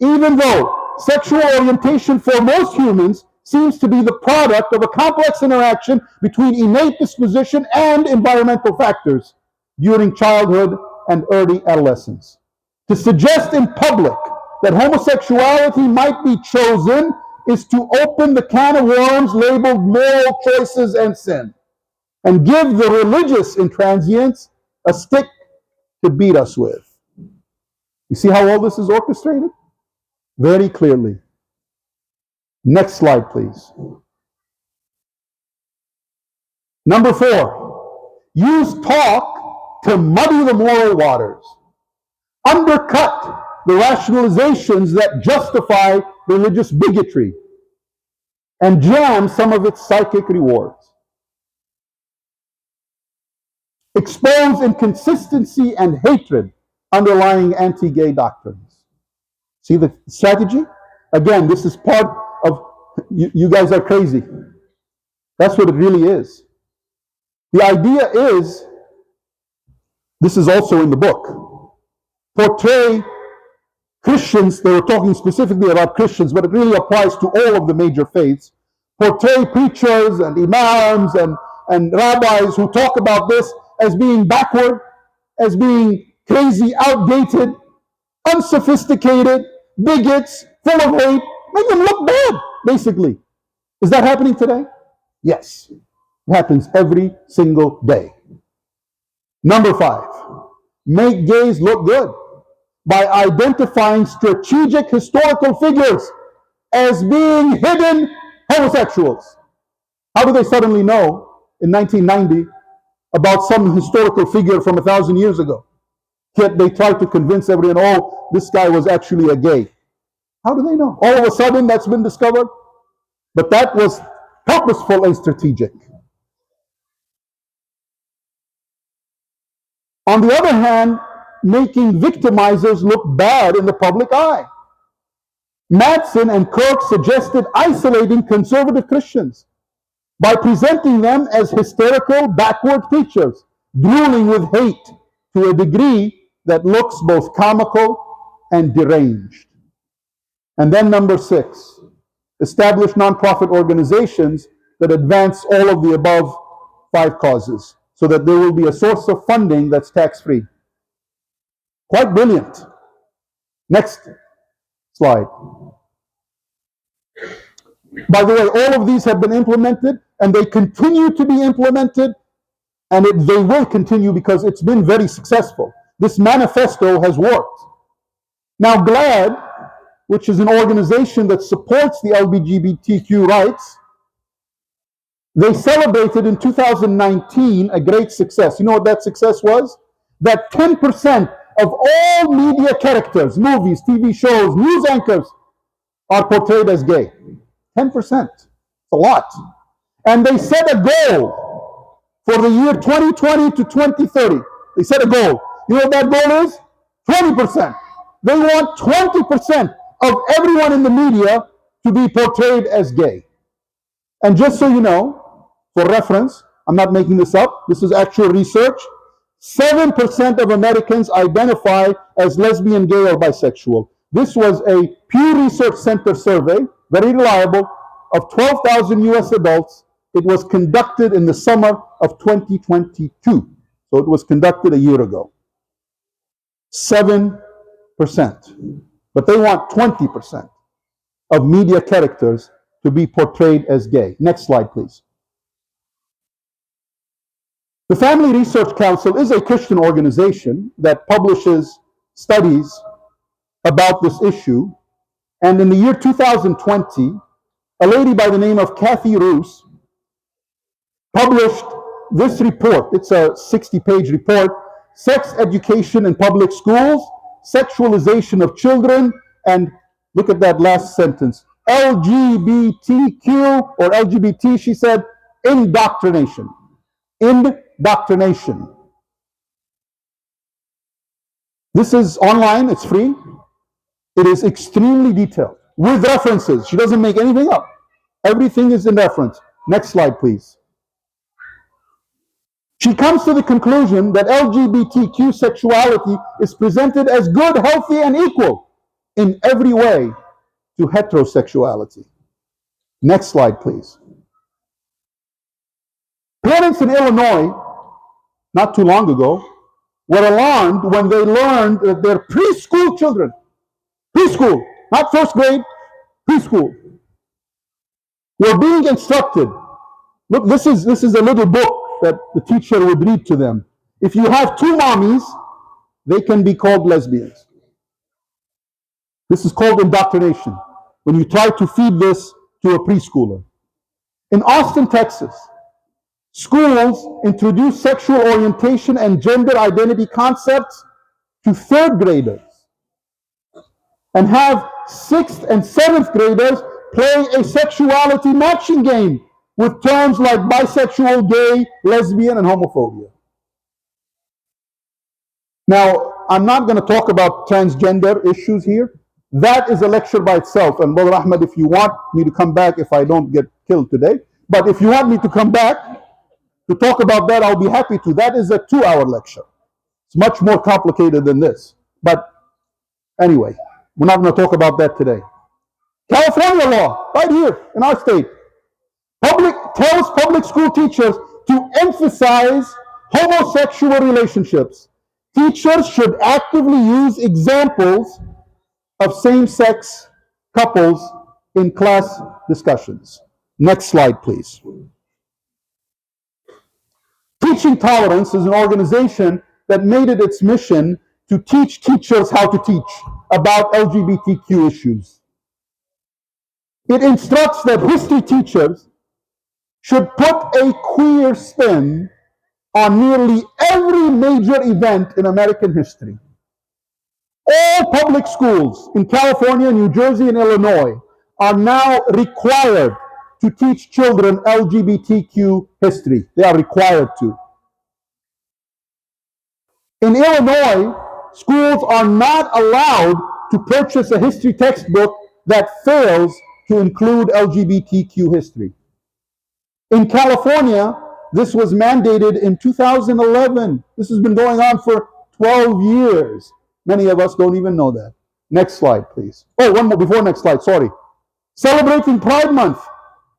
even though sexual orientation for most humans seems to be the product of a complex interaction between innate disposition and environmental factors during childhood and early adolescence. To suggest in public that homosexuality might be chosen is to open the can of worms labeled moral choices and sin, and give the religious intransients a stick to beat us with. You see how all this is orchestrated? Very clearly. Next slide, please. Number 4, use talk to muddy the moral waters, undercut the rationalizations that justify religious bigotry, and jam some of its psychic rewards, expose inconsistency and hatred underlying anti-gay doctrines. See the strategy? Again, this is part of, you guys are crazy. That's what it really is. The idea is, this is also in the book, portray Christians, they were talking specifically about Christians, but it really applies to all of the major faiths, portray preachers and imams and rabbis who talk about this as being backward, as being crazy, outdated, unsophisticated, bigots, full of hate, make them look bad, basically. Is that happening today? Yes. It happens every single day. Number 5, make gays look good by identifying strategic historical figures as being hidden homosexuals. How do they suddenly know in 1990 about some historical figure from 1,000 years ago? Yet they try to convince everyone, oh, this guy was actually a gay. How do they know? All of a sudden that's been discovered? But that was purposeful and strategic. On the other hand, making victimizers look bad in the public eye. Madsen and Kirk suggested isolating conservative Christians by presenting them as hysterical, backward preachers, drooling with hate to a degree that looks both comical and deranged. And then number 6, establish nonprofit organizations that advance all of the above 5 causes, so that there will be a source of funding that's tax-free. Quite brilliant. Next slide. By the way, all of these have been implemented, and they continue to be implemented, and they will continue because it's been very successful. This manifesto has worked. Now, GLAD, which is an organization that supports the LGBTQ rights, they celebrated in 2019 a great success. You know what that success was? That 10% of all media characters, movies, TV shows, news anchors, are portrayed as gay. 10%. It's a lot. And they set a goal for the year 2020 to 2030. They set a goal. You know what that goal is? 20%. They want 20% of everyone in the media to be portrayed as gay. And just so you know, for reference, I'm not making this up, this is actual research, 7% of Americans identify as lesbian, gay, or bisexual. This was a Pew Research Center survey, very reliable, of 12,000 US adults. It was conducted in the summer of 2022. So it was conducted a year ago. 7%. But they want 20% of media characters to be portrayed as gay. Next slide, please. The Family Research Council is a Christian organization that publishes studies about this issue. And in the year 2020, a lady by the name of Kathy Roos published this report. It's a 60-page report, Sex Education in Public Schools, Sexualization of Children, and look at that last sentence, LGBTQ, or LGBT, she said, indoctrination. Indoctrination. This is online, it's free. It is extremely detailed, with references. She doesn't make anything up. Everything is in reference. Next slide, please. She comes to the conclusion that LGBTQ sexuality is presented as good, healthy, and equal in every way to heterosexuality. Next slide, please. Parents in Illinois, not too long ago, were alarmed when they learned that their preschool children, preschool, not first grade, preschool, were being instructed. Look, this is a little book that the teacher would read to them. If you have 2 mommies, they can be called lesbians. This is called indoctrination, when you try to feed this to a preschooler. In Austin, Texas, Schools introduce sexual orientation and gender identity concepts to third graders and have sixth and seventh graders play a sexuality matching game with terms like bisexual, gay, lesbian, and homophobia. Now, I'm not going to talk about transgender issues here. That is a lecture by itself. And Brother Ahmed, if you want me to come back, if I don't get killed today, but if you want me to come back to talk about that, I'll be happy to. That is a 2-hour lecture. It's much more complicated than this. But anyway, we're not going to talk about that today. California law, right here in our state, tells public school teachers to emphasize homosexual relationships. Teachers should actively use examples of same-sex couples in class discussions. Next slide, please. Teaching Tolerance is an organization that made it its mission to teach teachers how to teach about LGBTQ issues. It instructs that history teachers should put a queer spin on nearly every major event in American history. All public schools in California, New Jersey, and Illinois are now required to teach children LGBTQ history. They are required to. In Illinois, schools are not allowed to purchase a history textbook that fails to include LGBTQ history. In California, this was mandated in 2011. This has been going on for 12 years. Many of us don't even know that. Next slide, please. Oh, one more before next slide, sorry. Celebrating Pride Month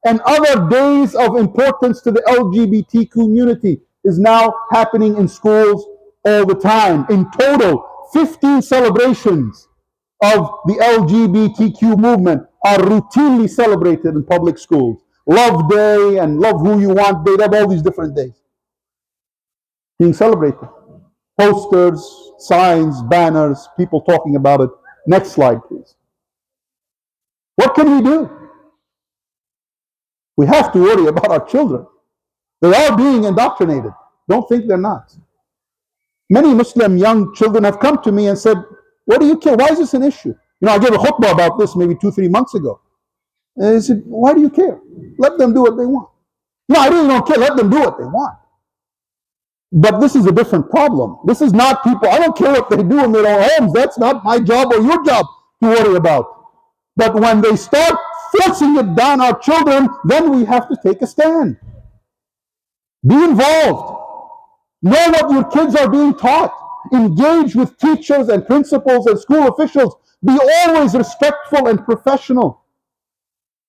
and other days of importance to the LGBT community is now happening in schools all the time. In total, 15 celebrations of the LGBTQ movement are routinely celebrated in public schools. Love Day and Love Who You Want Day, they have all these different days being celebrated. Posters, signs, banners, people talking about it. Next slide, please. What can we do? We have to worry about our children. They are being indoctrinated. Don't think they're not. Many Muslim young children have come to me and said, what do you care? Why is this an issue? I gave a khutbah about this maybe 2-3 months ago. And they said, why do you care? Let them do what they want. No, I really don't care. Let them do what they want. But this is a different problem. This is not people. I don't care what they do in their own homes. That's not my job or your job to worry about. But when they start forcing it down our children, then we have to take a stand. Be involved. Know what your kids are being taught. Engage with teachers and principals and school officials. Be always respectful and professional.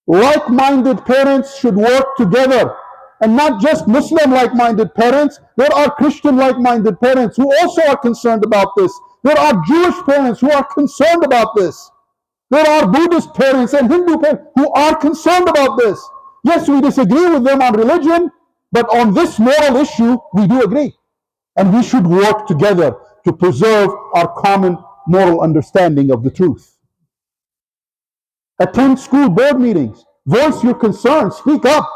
Like-minded parents should work together. And not just Muslim like-minded parents. There are Christian like-minded parents who also are concerned about this. There are Jewish parents who are concerned about this. There are Buddhist parents and Hindu parents who are concerned about this. Yes, we disagree with them on religion, but on this moral issue, we do agree. And we should work together to preserve our common moral understanding of the truth. Attend school board meetings. Voice your concerns. Speak up.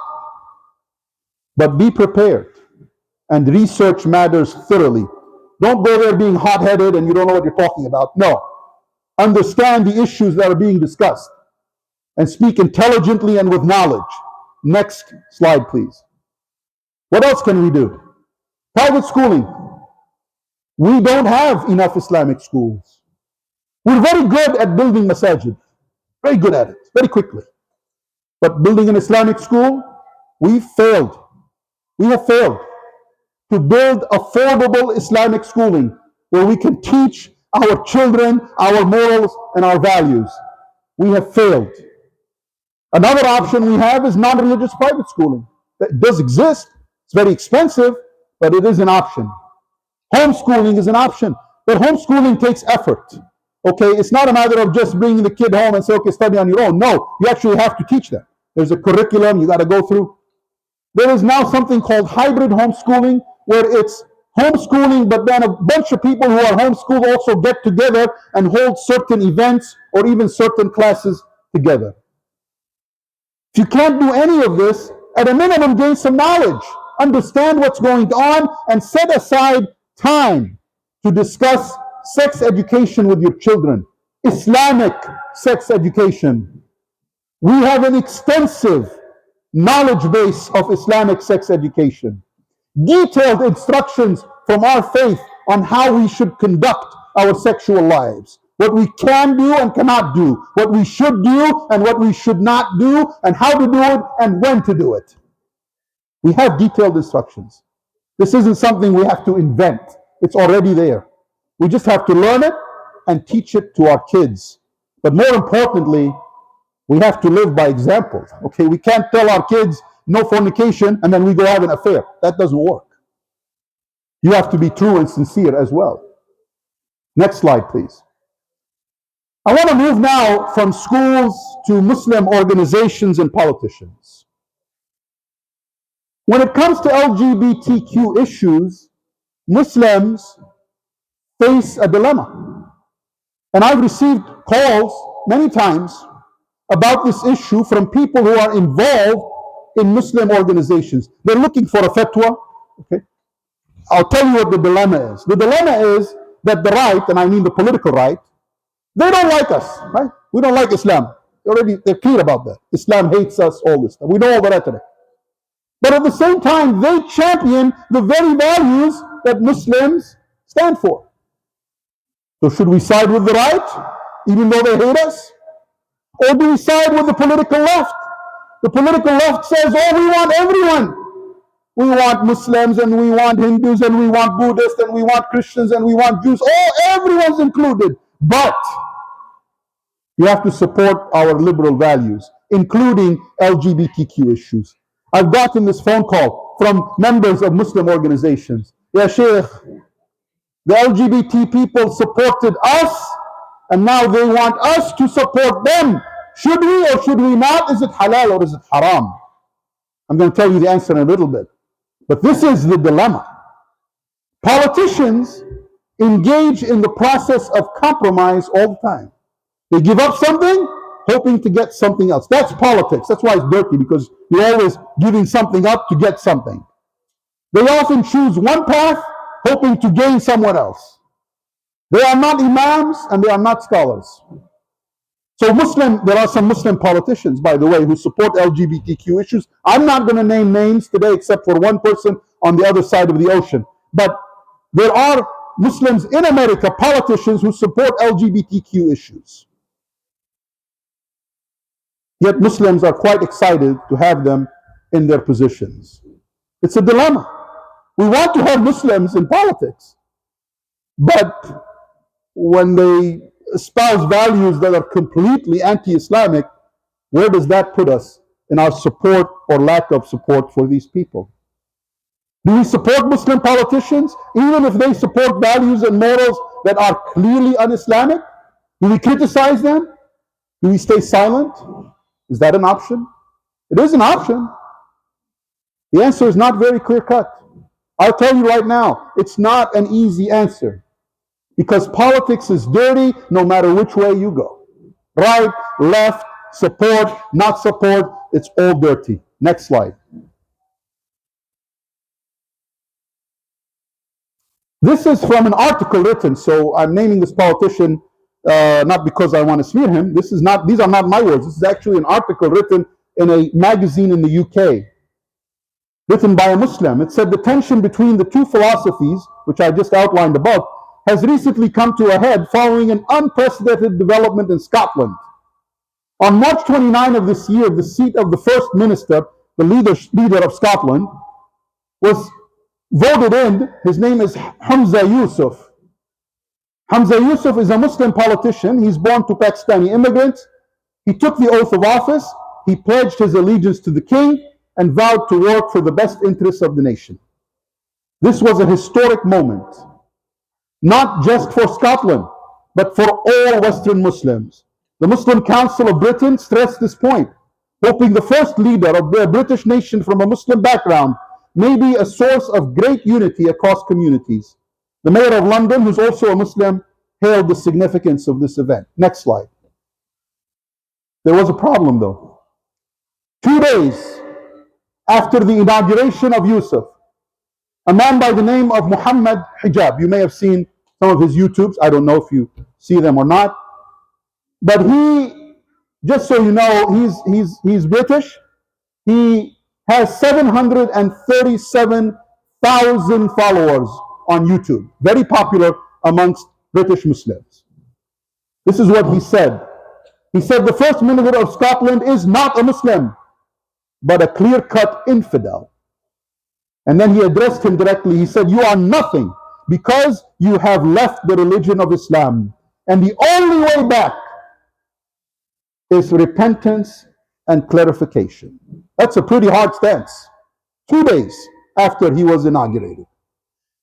But be prepared and research matters thoroughly. Don't go there being hot-headed and you don't know what you're talking about. No. Understand the issues that are being discussed and speak intelligently and with knowledge. Next slide, please. What else can we do? Private schooling. We don't have enough Islamic schools. We're very good at building masajid. Very good at it, very quickly. But building an Islamic school, we failed. We have failed to build affordable Islamic schooling where we can teach our children our morals and our values. We have failed. Another option we have is non-religious private schooling. That does exist. It's very expensive, but it is an option. Homeschooling is an option, but homeschooling takes effort. Okay, it's not a matter of just bringing the kid home and say, okay, study on your own. No, you actually have to teach them. There's a curriculum you got to go through. There is now something called hybrid homeschooling, where it's homeschooling, but then a bunch of people who are homeschooled also get together and hold certain events or even certain classes together. If you can't do any of this, at a minimum, gain some knowledge. understand what's going on, and set aside time to discuss sex education with your children. Islamic sex education. We have an extensive knowledge base of Islamic sex education. Detailed instructions from our faith on how we should conduct our sexual lives. What we can do and cannot do. What we should do and what we should not do, and how to do it and when to do it. We have detailed instructions. This isn't something we have to invent. It's already there. We just have to learn it and teach it to our kids. But more importantly, we have to live by example. Okay, we can't tell our kids no fornication and then we go have an affair. That doesn't work. You have to be true and sincere as well. Next slide, please. I want to move now from schools to Muslim organizations and politicians. When it comes to LGBTQ issues, Muslims face a dilemma. And I've received calls many times about this issue from people who are involved in Muslim organizations. They're looking for a fatwa. Okay? I'll tell you what the dilemma is. The dilemma is that the right, and I mean the political right, they don't like us, right? We don't like Islam. They're clear about that. Islam hates us, all this stuff. We know all the rhetoric. But at the same time, they champion the very values that Muslims stand for. So should we side with the right, even though they hate us? Or do we side with the political left? The political left says, oh, we want everyone. We want Muslims, and we want Hindus, and we want Buddhists, and we want Christians, and we want Jews. Oh, everyone's included. But you have to support our liberal values, including LGBTQ issues. I've gotten this phone call from members of Muslim organizations. Ya Sheikh, the LGBT people supported us, and now they want us to support them. Should we or should we not? Is it halal or is it haram? I'm going to tell you the answer in a little bit. But this is the dilemma. Politicians engage in the process of compromise all the time. They give up something, hoping to get something else. That's politics. That's why it's dirty, because you're always giving something up to get something. They often choose one path, hoping to gain someone else. They are not imams and they are not scholars. So there are some Muslim politicians, by the way, who support LGBTQ issues. I'm not going to name names today except for one person on the other side of the ocean. But there are Muslims in America, politicians who support LGBTQ issues. Yet Muslims are quite excited to have them in their positions. It's a dilemma. We want to have Muslims in politics, but when they espouse values that are completely anti-Islamic, where does that put us in our support or lack of support for these people? Do we support Muslim politicians even if they support values and morals that are clearly un-Islamic? Do we criticize them? Do we stay silent? Is that an option? It is an option. The answer is not very clear-cut. I'll tell you right now, it's not an easy answer, because politics is dirty no matter which way you go. Right, left, support, not support, it's all dirty. Next slide. This is from an article written, so I'm naming this politician not because I want to smear him. These are not my words. This is actually an article written in a magazine in the UK, written by a Muslim. It said the tension between the two philosophies, which I just outlined above, has recently come to a head following an unprecedented development in Scotland. On March 29 of this year, the seat of the First Minister, the leader of Scotland, was voted in. His name is Hamza Yusuf. Hamza Yusuf is a Muslim politician. He's born to Pakistani immigrants. He took the oath of office. He pledged his allegiance to the king and vowed to work for the best interests of the nation. This was a historic moment, not just for Scotland, but for all Western Muslims. The Muslim Council of Britain stressed this point, hoping the first leader of the British nation from a Muslim background may be a source of great unity across communities. The Mayor of London, who's also a Muslim, hailed the significance of this event. Next slide. There was a problem though. 2 days after the inauguration of Yusuf, a man by the name of Muhammad Hijab. You may have seen some of his YouTubes. I don't know if you see them or not. But he, just so you know, he's British. He has 737,000 followers on YouTube. Very popular amongst British Muslims. This is what he said. He said the First Minister of Scotland is not a Muslim, but a clear-cut infidel. And then he addressed him directly. He said, you are nothing because you have left the religion of Islam. And the only way back is repentance and clarification. That's a pretty hard stance. 2 days after he was inaugurated.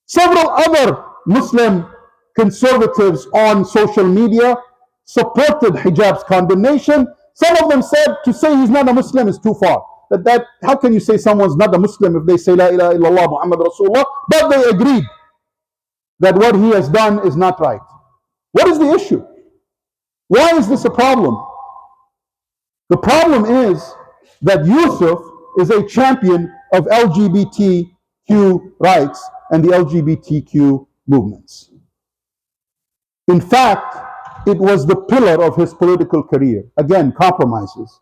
Several other Muslim conservatives on social media supported hijab's condemnation. Some of them said to say he's not a Muslim is too far. How can you say someone's not a Muslim if they say La ilaha illallah Muhammad Rasulullah? But they agreed that what he has done is not right. What is the issue? Why is this a problem? The problem is that Yusuf is a champion of LGBTQ rights and the LGBTQ movements. In fact, it was the pillar of his political career. Again, compromises.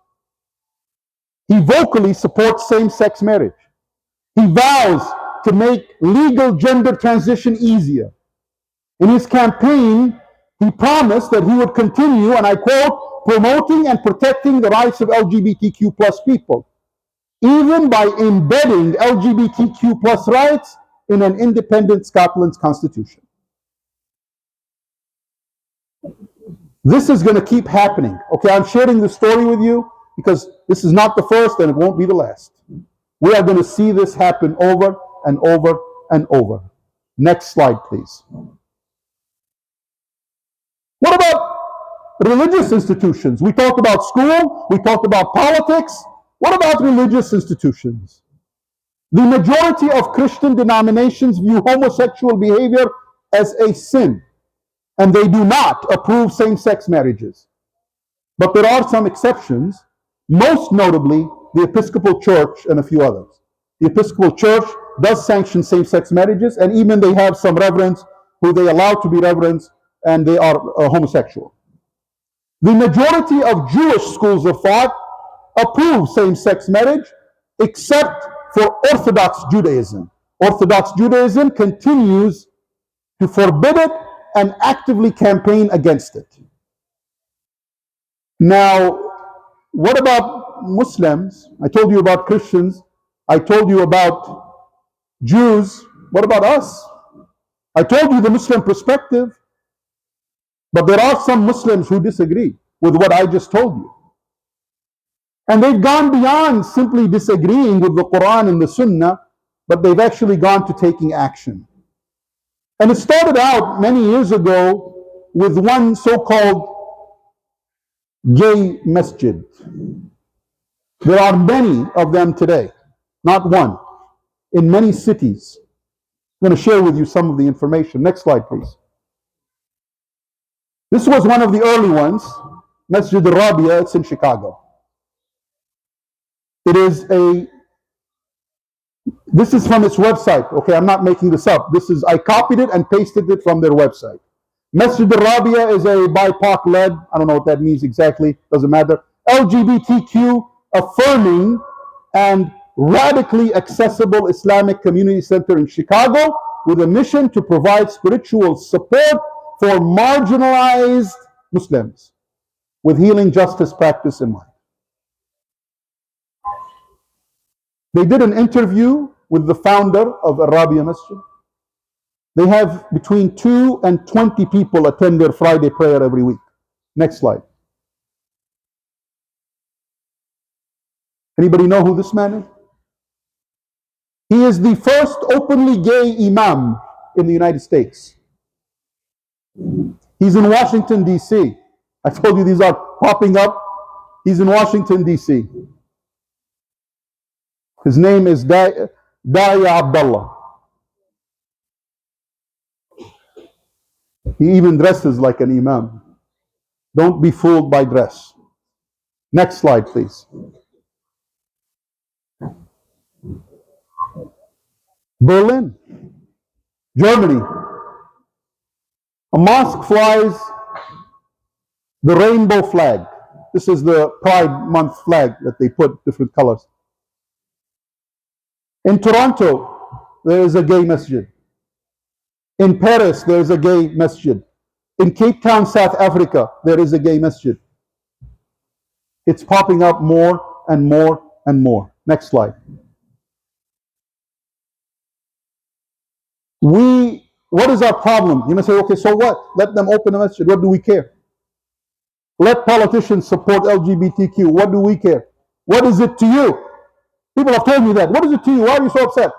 He vocally supports same-sex marriage. He vows to make legal gender transition easier. In his campaign, he promised that he would continue, and I quote, promoting and protecting the rights of LGBTQ plus people, even by embedding LGBTQ plus rights in an independent Scotland's constitution. This is going to keep happening. Okay, I'm sharing this story with you because this is not the first and it won't be the last. We are going to see this happen over and over and over. Next slide, please. What about religious institutions? We talked about school, we talked about politics. What about religious institutions? The majority of Christian denominations view homosexual behavior as a sin, and they do not approve same-sex marriages. But there are some exceptions, most notably the Episcopal Church and a few others. The Episcopal Church does sanction same-sex marriages, and even they have some reverends who they allow to be reverends, and they are homosexual. The majority of Jewish schools of thought approve same-sex marriage, except for Orthodox Judaism. Orthodox Judaism continues to forbid it and actively campaign against it. Now, what about Muslims? I told you about Christians. I told you about Jews. What about us? I told you the Muslim perspective, but there are some Muslims who disagree with what I just told you. And they've gone beyond simply disagreeing with the Quran and the Sunnah, but they've actually gone to taking action. And it started out many years ago with one so-called gay masjid. There are many of them today, not one, in many cities. I'm going to share with you some of the information. Next slide, please. This was one of the early ones, Masjid al-Rabia, it's in Chicago. This is from its website. Okay, I'm not making this up. I copied it and pasted it from their website. Masjid al-Rabia is a BIPOC-led, I don't know what that means exactly, doesn't matter, LGBTQ affirming and radically accessible Islamic community center in Chicago with a mission to provide spiritual support for marginalized Muslims with healing justice practice in mind. They did an interview with the founder of Al-Rabia Masjid. They have between 2 and 20 people attend their Friday prayer every week. Next slide. Anybody know who this man is? He is the first openly gay imam in the United States. He's in Washington, D.C. I told you these are popping up. He's in Washington, D.C. His name is Daya Abdullah. He even dresses like an imam. Don't be fooled by dress. Next slide, please. Berlin, Germany. A mosque flies the rainbow flag. This is the Pride Month flag that they put different colors. In Toronto, there is a gay masjid. In Paris, there is a gay masjid. In Cape Town, South Africa, there is a gay masjid. It's popping up more and more and more. Next slide. What is our problem? You may say, okay, so what? Let them open a masjid. What do we care? Let politicians support LGBTQ. What do we care? What is it to you? People have told me that. What is it to you? Why are you so upset?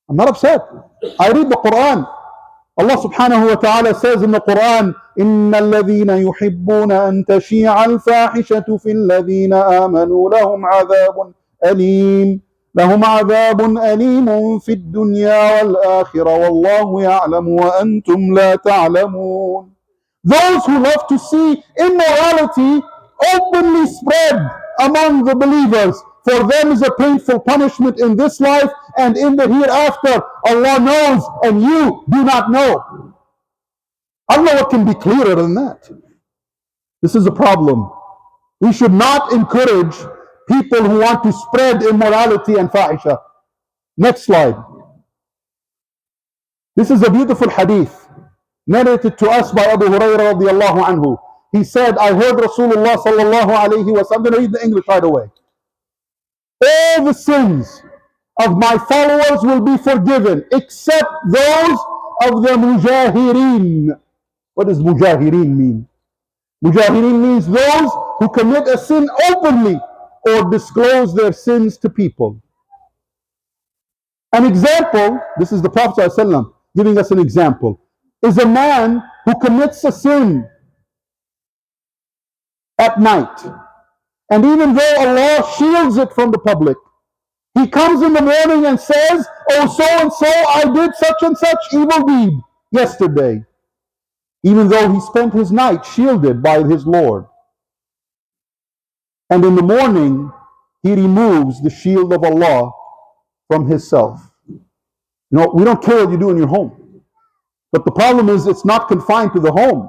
I'm not upset. I read the Quran. Allah subhanahu wa ta'ala says in the Quran, إِنَّ الَّذِينَ يُحِبُّونَ أَن تَشِيعَ الْفَاحِشَةُ فِي الَّذِينَ آمَنُوا لهم عذاب أليم في الدنيا والآخرة والله يعلم وأنتم لا تعلمون. Those who love to see immorality openly spread among the believers, for them is a painful punishment in this life and in the hereafter. Allah knows and you do not know. I don't know what can be clearer than that. This is a problem. We should not encourage people who want to spread immorality and fahisha. Next slide. This is a beautiful hadith narrated to us by Abu Hurairah radiallahu anhu. He said, I heard Rasulullah sallallahu alayhi wa sallam. I'm going to read the English right away. All the sins of my followers will be forgiven except those of the mujahirin. What does mujahirin mean? Mujahirin means those who commit a sin openly or disclose their sins to people. An example, this is the Prophet ﷺ giving us an example, is a man who commits a sin at night. And even though Allah shields it from the public, he comes in the morning and says, oh, so-and-so, I did such and such evil deed yesterday. Even though he spent his night shielded by his Lord. And in the morning, he removes the shield of Allah from himself. You know, we don't care what you do in your home. But the problem is it's not confined to the home.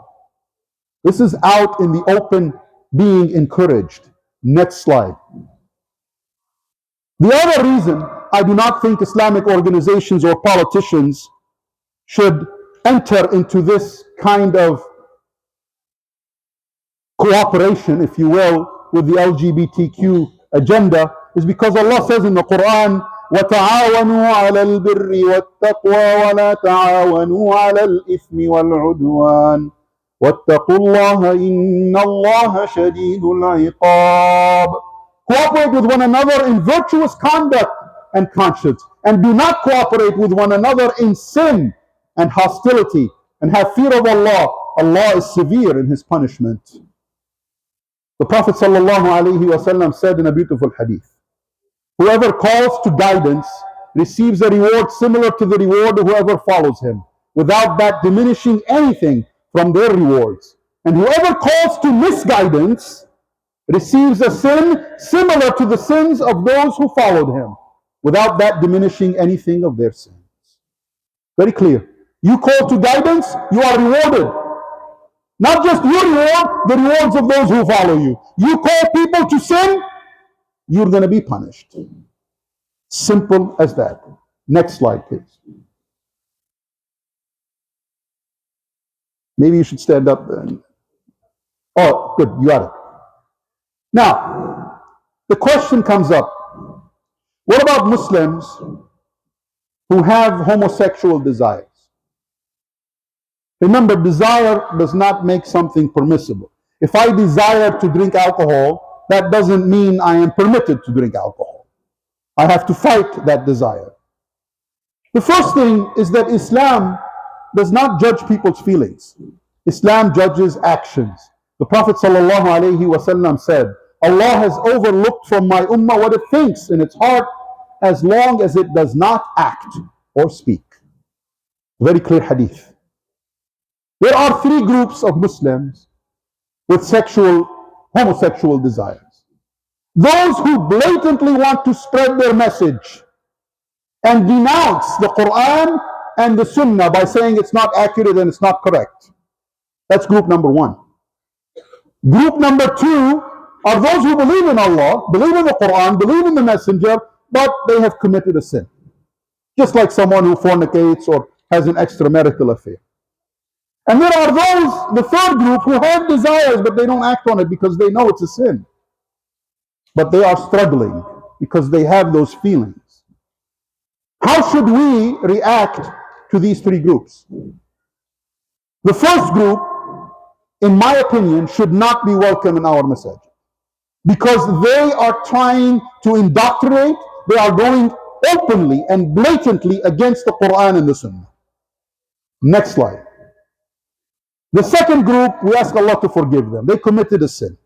This is out in the open being encouraged. Next slide. The other reason I do not think Islamic organizations or politicians should enter into this kind of cooperation, if you will, with the LGBTQ agenda is because Allah says in the Quran, وَتَعَاوَنُوا عَلَى الْبِرِّ وَالتَّقْوَى وَلَا تَعَاوَنُوا عَلَى الْإِثْمِ وَالْعُدْوَانِ وَاتَّقُوا اللَّهَ إِنَّ اللَّهَ شَدِيدُ الْعِقَابِ. Cooperate with one another in virtuous conduct and conscience, and do not cooperate with one another in sin and hostility, and have fear of Allah. Allah is severe in His punishment. The Prophet ﷺ said in a beautiful hadith, whoever calls to guidance receives a reward similar to the reward of whoever follows him, without that diminishing anything from their rewards. And whoever calls to misguidance receives a sin similar to the sins of those who followed him, without that diminishing anything of their sins. Very clear. You call to guidance, you are rewarded. Not just your reward, the rewards of those who follow you. You call people to sin, you're going to be punished. Simple as that. Next slide, please. Maybe you should stand up. Oh, good, you got it. Now, the question comes up, what about Muslims who have homosexual desires? Remember, desire does not make something permissible. If I desire to drink alcohol, that doesn't mean I am permitted to drink alcohol. I have to fight that desire. The first thing is that Islam does not judge people's feelings. Islam judges actions. The Prophet ﷺ said, Allah has overlooked from my ummah what it thinks in its heart as long as it does not act or speak. Very clear hadith. There are three groups of Muslims with homosexual desires. Those who blatantly want to spread their message and denounce the Quran and the Sunnah by saying it's not accurate and it's not correct. That's group number one. Group number two are those who believe in Allah, believe in the Quran, believe in the Messenger, but they have committed a sin. Just like someone who fornicates or has an extramarital affair. And there are those, the third group, who have desires, but they don't act on it because they know it's a sin. But they are struggling because they have those feelings. How should we react to these three groups? The first group, in my opinion, should not be welcome in our message because they are trying to indoctrinate, they are going openly and blatantly against the Quran and the Sunnah. Next slide. The second group, we ask Allah to forgive them. They committed a sin.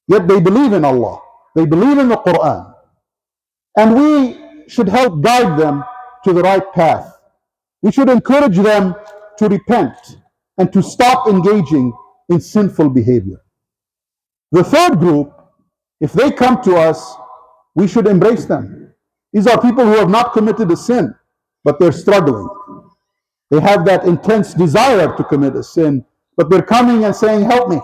Yet they believe in Allah. They believe in the Quran. And we should help guide them to the right path. We should encourage them to repent and to stop engaging in sinful behavior. The third group, if they come to us, we should embrace them. These are people who have not committed a sin, but they're struggling. They have that intense desire to commit a sin, but they're coming and saying, help me.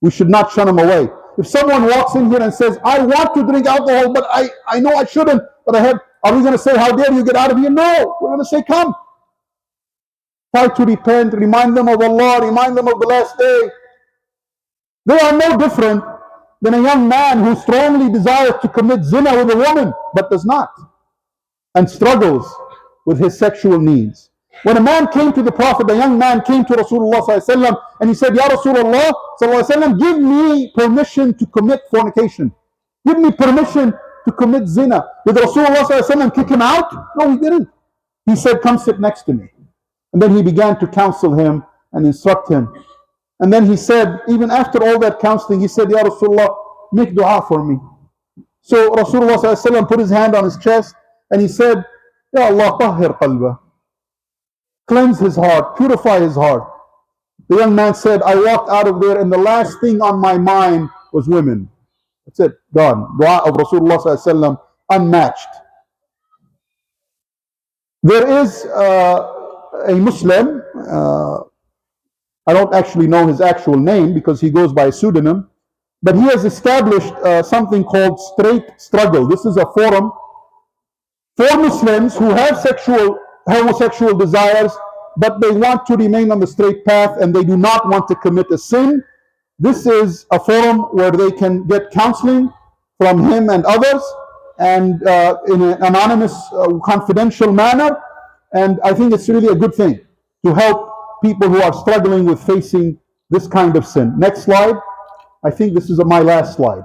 We should not shun them away. If someone walks in here and says, I want to drink alcohol, but I know I shouldn't, but are we going to say, how dare you, get out of here? No, we're going to say, come. Try to repent, remind them of Allah, remind them of the last day. They are no different than a young man who strongly desires to commit zina with a woman, but does not, and struggles with his sexual needs. When a man came to the Prophet, a young man came to Rasulullah ﷺ, and he said, Ya Rasulullah ﷺ, give me permission to commit fornication. Give me permission to commit zina. Did Rasulullah ﷺ kick him out? No, he didn't. He said, come sit next to me. And then he began to counsel him and instruct him. And then he said, even after all that counseling, he said, Ya Rasulullah, make dua for me. So Rasulullah ﷺ put his hand on his chest and he said, Ya Allah, tahhir qalbah. Cleanse his heart, purify his heart. The young man said, I walked out of there and the last thing on my mind was women. That's it, gone. Dua of Rasulullah ﷺ, unmatched. There is a Muslim, I don't actually know his actual name because he goes by a pseudonym, but he has established something called Straight Struggle. This is a forum for Muslims who have homosexual desires, but they want to remain on the straight path and they do not want to commit a sin. This is a forum where they can get counseling from him and others, and in an anonymous, confidential manner. And I think it's really a good thing to help people who are struggling with facing this kind of sin. Next slide. I think this is my last slide.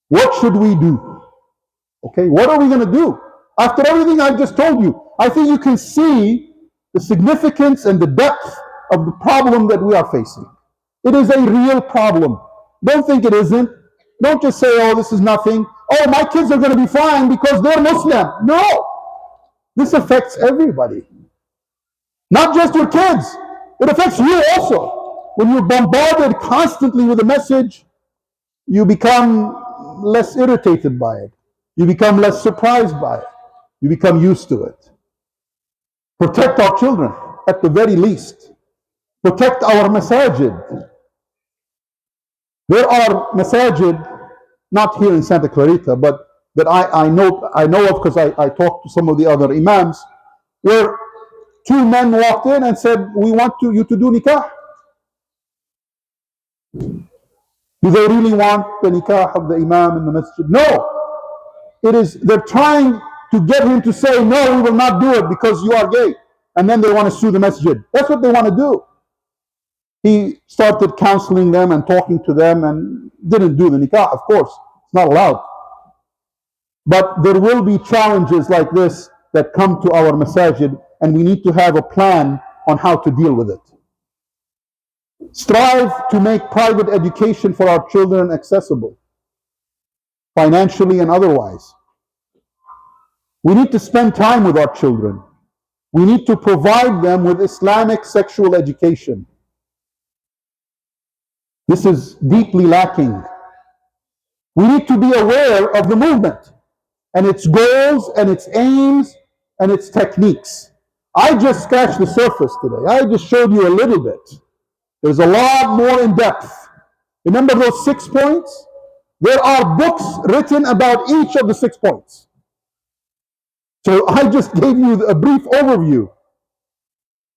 What should we do? Okay, what are we going to do? After everything I've just told you, I think you can see the significance and the depth of the problem that we are facing. It is a real problem. Don't think it isn't. Don't just say, oh, this is nothing. Oh, my kids are going to be fine because they're Muslim. No. This affects everybody. Not just your kids. It affects you also. When you're bombarded constantly with a message, you become less irritated by it. You become less surprised by it. You become used to it. Protect our children, at the very least. Protect our masajid. There are masajid, not here in Santa Clarita, but that I know of because I talked to some of the other imams, where two men walked in and said, we want you to do nikah. Do they really want the nikah of the imam in the masjid? No. They're trying to get him to say, no, we will not do it because you are gay. And then they want to sue the masjid. That's what they want to do. He started counseling them and talking to them and didn't do the nikah, of course. It's not allowed. But there will be challenges like this that come to our masajid, and we need to have a plan on how to deal with it. Strive to make private education for our children accessible, financially and otherwise. We need to spend time with our children. We need to provide them with Islamic sexual education. This is deeply lacking. We need to be aware of the movement. and its goals and its aims and its techniques. I just scratched the surface today. I just showed you a little bit. There's a lot more in depth. Remember those 6 points? There are books written about each of the 6 points. So I just gave you a brief overview.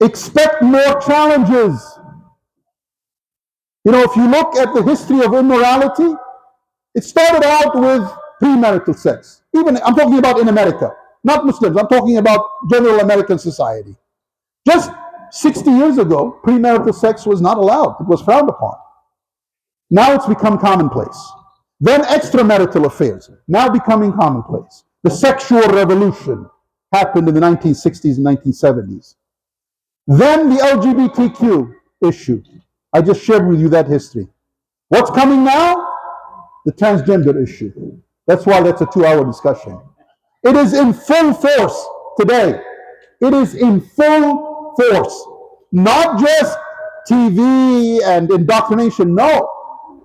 Expect more challenges. If you look at the history of immorality, it started out with premarital sex. Even, I'm talking about in America, not Muslims. I'm talking about general American society. Just 60 years ago, premarital sex was not allowed. It was frowned upon. Now it's become commonplace. Then extramarital affairs, now becoming commonplace. The sexual revolution happened in the 1960s and 1970s. Then the LGBTQ issue. I just shared with you that history. What's coming now? The transgender issue. That's why that's a 2-hour discussion. It is in full force today. It is in full force. Not just TV and indoctrination. No.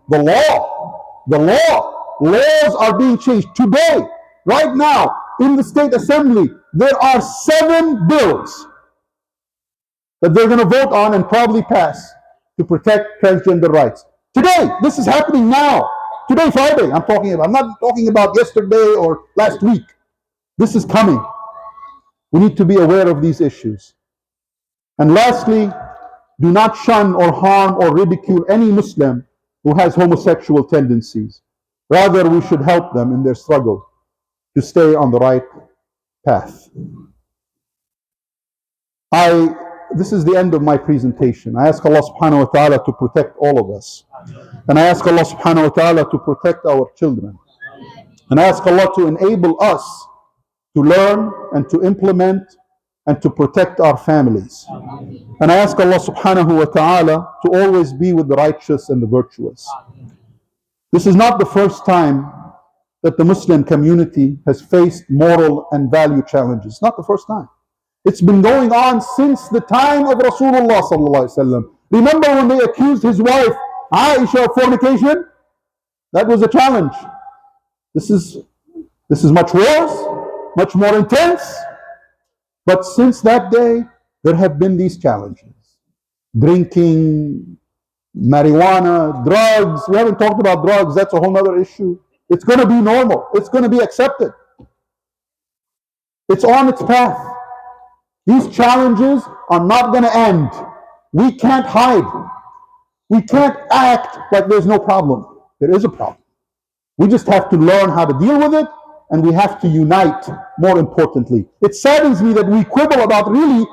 The law. The law. Laws are being changed. Today, right now, in the State Assembly, there are 7 bills that they're going to vote on and probably pass to protect transgender rights. Today, this is happening now. Today, Friday, I'm talking about. I'm not talking about yesterday or last week. This is coming. We need to be aware of these issues. And lastly, do not shun or harm or ridicule any Muslim who has homosexual tendencies. Rather, we should help them in their struggle to stay on the right path. This is the end of my presentation. I ask Allah subhanahu wa ta'ala to protect all of us. And I ask Allah subhanahu wa ta'ala to protect our children. And I ask Allah to enable us to learn and to implement and to protect our families. And I ask Allah subhanahu wa ta'ala to always be with the righteous and the virtuous. This is not the first time that the Muslim community has faced moral and value challenges. Not the first time. It's been going on since the time of Rasulullah sallallahu alaihi wasallam. Remember when they accused his wife Aisha of fornication? That was a challenge. This is much worse, much more intense. But since that day, there have been these challenges. Drinking, marijuana, drugs. We haven't talked about drugs. That's a whole other issue. It's going to be normal. It's going to be accepted. It's on its path. These challenges are not going to end. We can't hide. We can't act like there's no problem. There is a problem. We just have to learn how to deal with it, and we have to unite, more importantly. It saddens me that we quibble about really,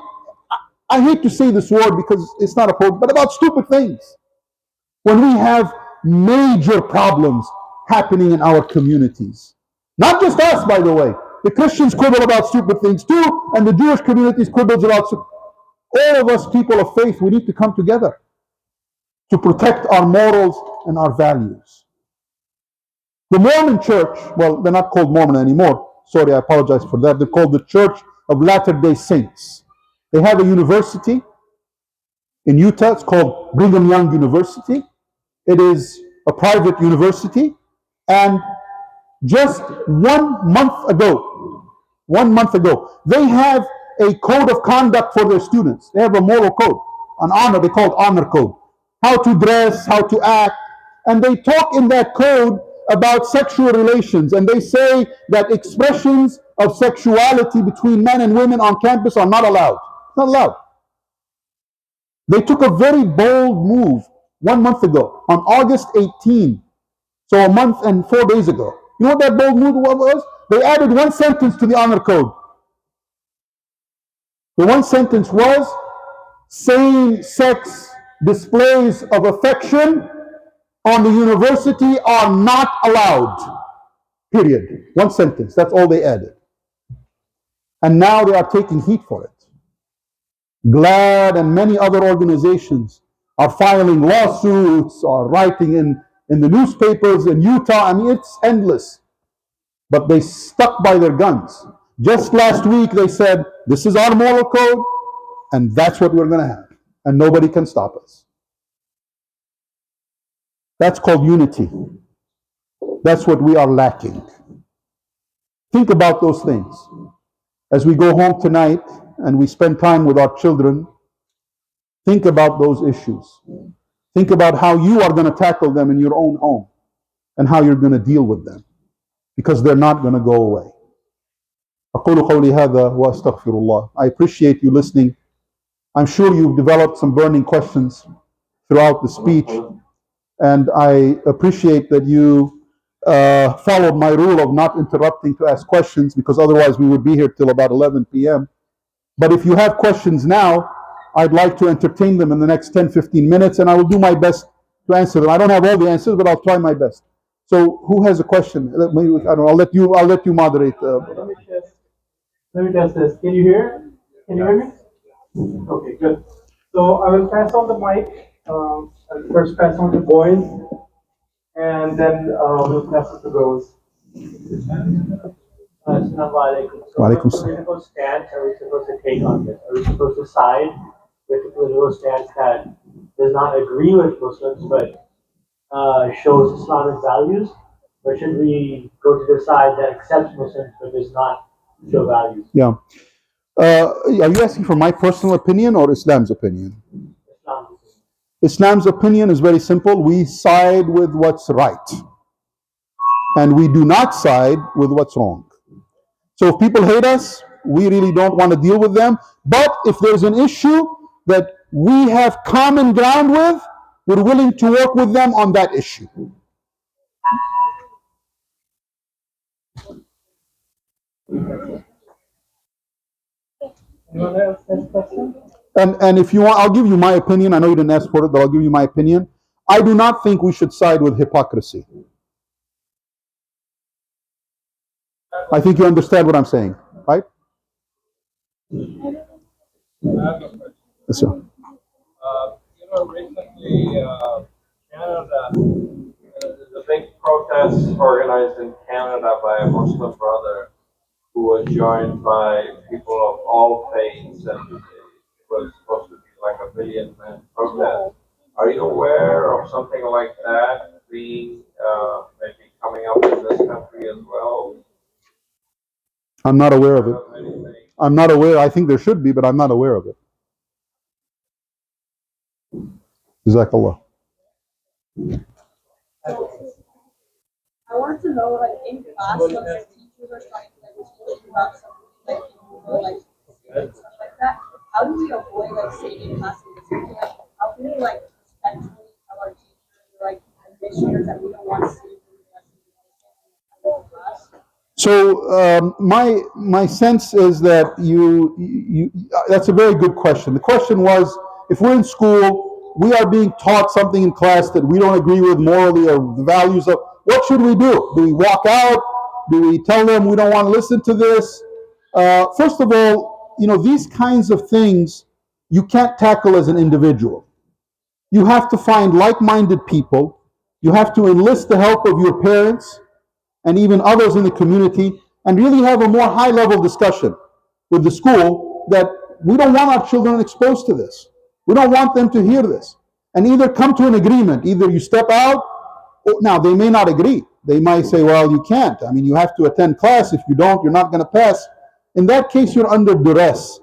I hate to say this word because it's not appropriate, but about stupid things. When we have major problems happening in our communities. Not just us, by the way. The Christians quibble about stupid things too, and the Jewish communities quibbles about stupid. All of us people of faith, we need to come together to protect our morals and our values. The Mormon Church, well, they're not called Mormon anymore. Sorry, I apologize for that. They're called the Church of Latter-day Saints. They have a university in Utah. It's called Brigham Young University. It is a private university. And just 1 month ago, they have a code of conduct for their students. They have a moral code, an honor, they call it honor code. How to dress, how to act. And they talk in that code about sexual relations. And they say that expressions of sexuality between men and women on campus are not allowed. Not allowed. They took a very bold move 1 month ago, on August 18, so a month and 4 days ago. You know what that bold move was? They added one sentence to the honor code. The one sentence was, same-sex displays of affection on the university are not allowed. Period. One sentence. That's all they added. And now they are taking heat for it. GLAAD and many other organizations are filing lawsuits or writing in the newspapers in Utah. I mean, it's endless. But they stuck by their guns. Just last week they said, this is our moral code, and that's what we're going to have. And nobody can stop us. That's called unity. That's what we are lacking. Think about those things. As we go home tonight and we spend time with our children, think about those issues. Think about how you are going to tackle them in your own home and how you're going to deal with them, because they're not going to go away. أقول قولي هذا وأستغفر الله. I appreciate you listening. I'm sure you've developed some burning questions throughout the speech, and I appreciate that you followed my rule of not interrupting to ask questions, because otherwise we would be here till about 11 p.m. But if you have questions now, I'd like to entertain them in the next 10, 15 minutes, and I will do my best to answer them. I don't have all the answers, but I'll try my best. So, who has a question? I don't know. I'll let you moderate. Let me test this. Can you hear? Can you hear me? Okay, good. So I will pass on the mic. I'll first pass on to boys, and then we'll pass it to girls. Assalamu alaikum. So Walaikum what salam. political stance are we supposed to take on this? Are we supposed to side with the political stance that does not agree with Muslims but shows Islamic values? Or should we go to the side that accepts Muslims but does not show values? Yeah. Are you asking for my personal opinion or Islam's opinion? Islam. Islam's opinion is very simple. We side with what's right, and we do not side with what's wrong. So if people hate us, we really don't want to deal with them. But if there's an issue that we have common ground with, we're willing to work with them on that issue. Anyone else has a question? And if you want, I'll give you my opinion. I know you didn't ask for it, but I'll give you my opinion. I do not think we should side with hypocrisy. I think you understand what I'm saying, right? Yes, sir. Recently, Canada, there's a big protest organized in Canada by a Muslim brother who was joined by people of all faiths, and it was supposed to be like a million-man protest. Are you aware of something like that being maybe coming up in this country as well? I'm not aware of it. I'm not aware. I think there should be, but I'm not aware of it. Jazakallah. I want to know, like, in class, when the teachers are trying to like speak about something like, like stuff like that, how do we avoid like saying in class like, how can we like respectfully tell our teachers, like administrators, that we don't want to see in class? So my sense is that you that's a very good question. The question was, if we're in school, we are being taught something in class that we don't agree with morally or the values of, what should we do? Do we walk out? Do we tell them we don't want to listen to this? First of all, these kinds of things you can't tackle as an individual. You have to find like-minded people. You have to enlist the help of your parents and even others in the community, and really have a more high-level discussion with the school that we don't want our children exposed to this. We don't want them to hear this. And either come to an agreement, either you step out, or, now they may not agree. They might say, well, you can't. I mean, you have to attend class. If you don't, you're not going to pass. In that case, you're under duress.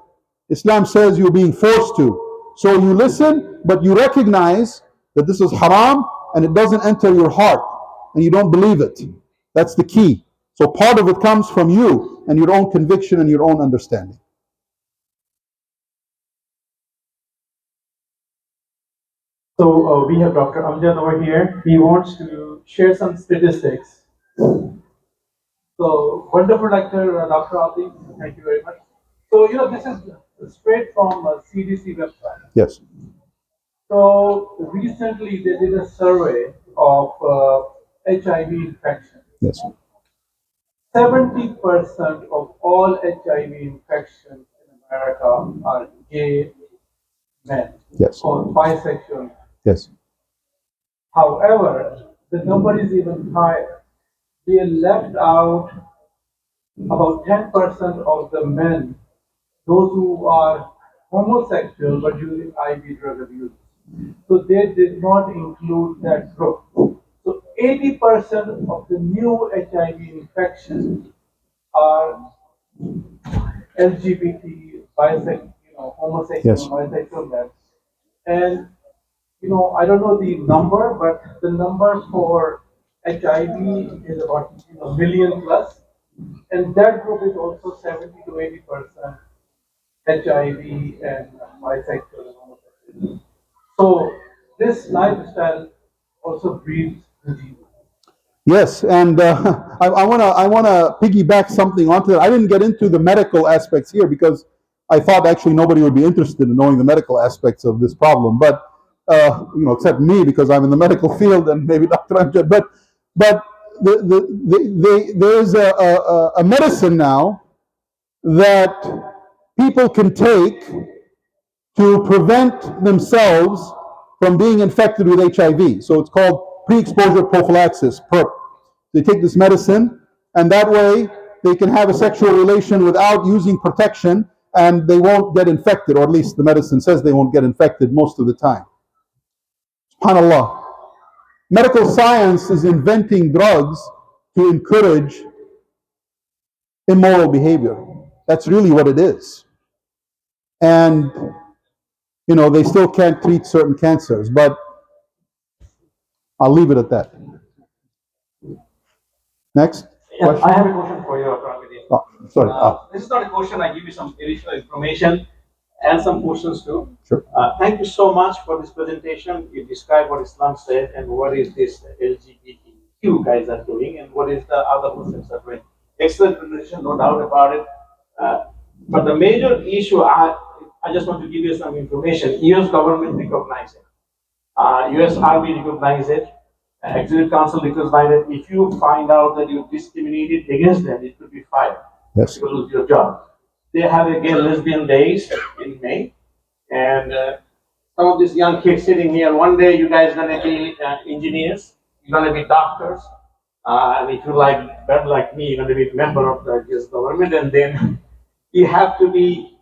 Islam says you're being forced to. So you listen, but you recognize that this is haram and it doesn't enter your heart and you don't believe it. That's the key. So part of it comes from you and your own conviction and your own understanding. So we have Dr. Amjad over here. He wants to share some statistics. So wonderful lecture, Dr. Atif. Thank you very much. So this is straight from CDC website. Yes. So recently they did a survey of HIV infection. Yes. 70% of all HIV infections in America are gay men. Yes. Or bisexual. Yes. However, the number is even higher. We left out about 10% of the men, those who are homosexual but using IV drug abuse. So they did not include that group. So 80% of the new HIV infections are LGBT, bisexual, homosexual, Yes. bisexual men. And I don't know the number, but the number for HIV is about million plus, and that group is also 70 to 80% HIV and bisexual and homosexual. So this lifestyle also breeds disease. Yes, and I wanna piggyback something onto that. I didn't get into the medical aspects here because I thought actually nobody would be interested in knowing the medical aspects of this problem. But except me because I'm in the medical field and maybe Dr. Amjad. But there's a medicine now that people can take to prevent themselves from being infected with HIV. So it's called pre-exposure prophylaxis, PrEP. They take this medicine, and that way they can have a sexual relation without using protection, and they won't get infected, or at least the medicine says they won't get infected most of the time. SubhanAllah. Medical science is inventing drugs to encourage immoral behavior. That's really what it is. And they still can't treat certain cancers, but I'll leave it at that. Next Yeah, question. I have a question for you, Dr. Abidin. Oh, sorry. This is not a question. I give you some additional information and some questions too. Sure. Thank you so much for this presentation. You described what Islam said and what is this LGBTQ guys are doing and what is the other Muslims are doing. Excellent presentation, no doubt about it. But the major issue, I just want to give you some information. U.S. government recognized it. U.S. Army recognized it. Executive Council recognized it. If you find out that you discriminated against them, it could be fired. Yes. You will lose your job. They have a gay lesbian days in May, and some of these young kids sitting here. One day, you guys gonna be engineers. You're gonna be doctors. And if you like better like me, you're gonna be a member of the U.S. government, and then you have to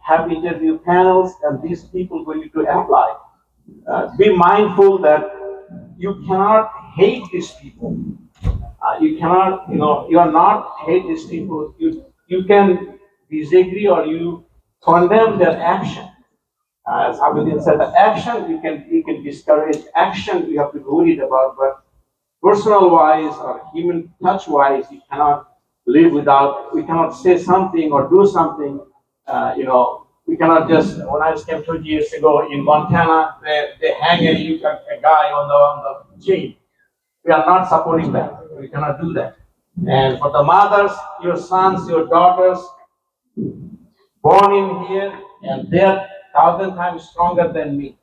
have interview panels, and these people going to apply. Be mindful that you cannot hate these people. You cannot, you are not hate these people. You can disagree or you condemn their action. As Abidin said, the action you can discourage. Action you have to be worried about, but personal wise or human touch wise, you cannot live without. We cannot say something or do something. We cannot just. When I came 20 years ago in Montana, they hang a guy on the chain. We are not supporting that. We cannot do that. And for the mothers, your sons, your daughters, born in here, and they are 1,000 times stronger than me.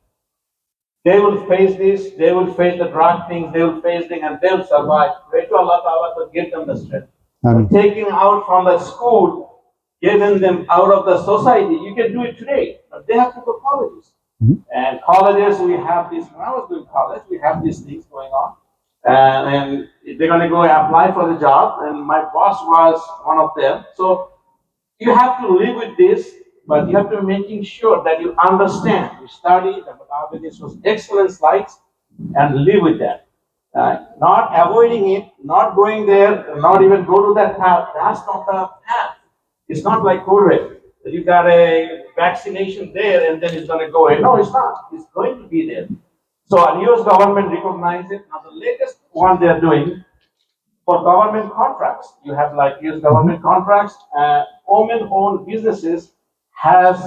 They will face this, they will face the drug things, they will face things, and they'll survive. Pray to Allah Ta'ala to give them the strength. Taking out from the school, giving them out of the society, you can do it today, but they have to go colleges. And colleges, we have this, when I was doing college, we have these things going on. And they're going to go apply for the job, and my boss was one of them. So you have to live with this, but you have to be making sure that you understand, you study, this was excellent slides, and live with that. Not avoiding it, not going there, not even go to that path. That's not the path. It's not like COVID. That you got a vaccination there and then it's going to go away. No, it's not. It's going to be there. So our US government recognized it. Now the latest one they're doing for government contracts, you have like US government contracts, women-owned businesses has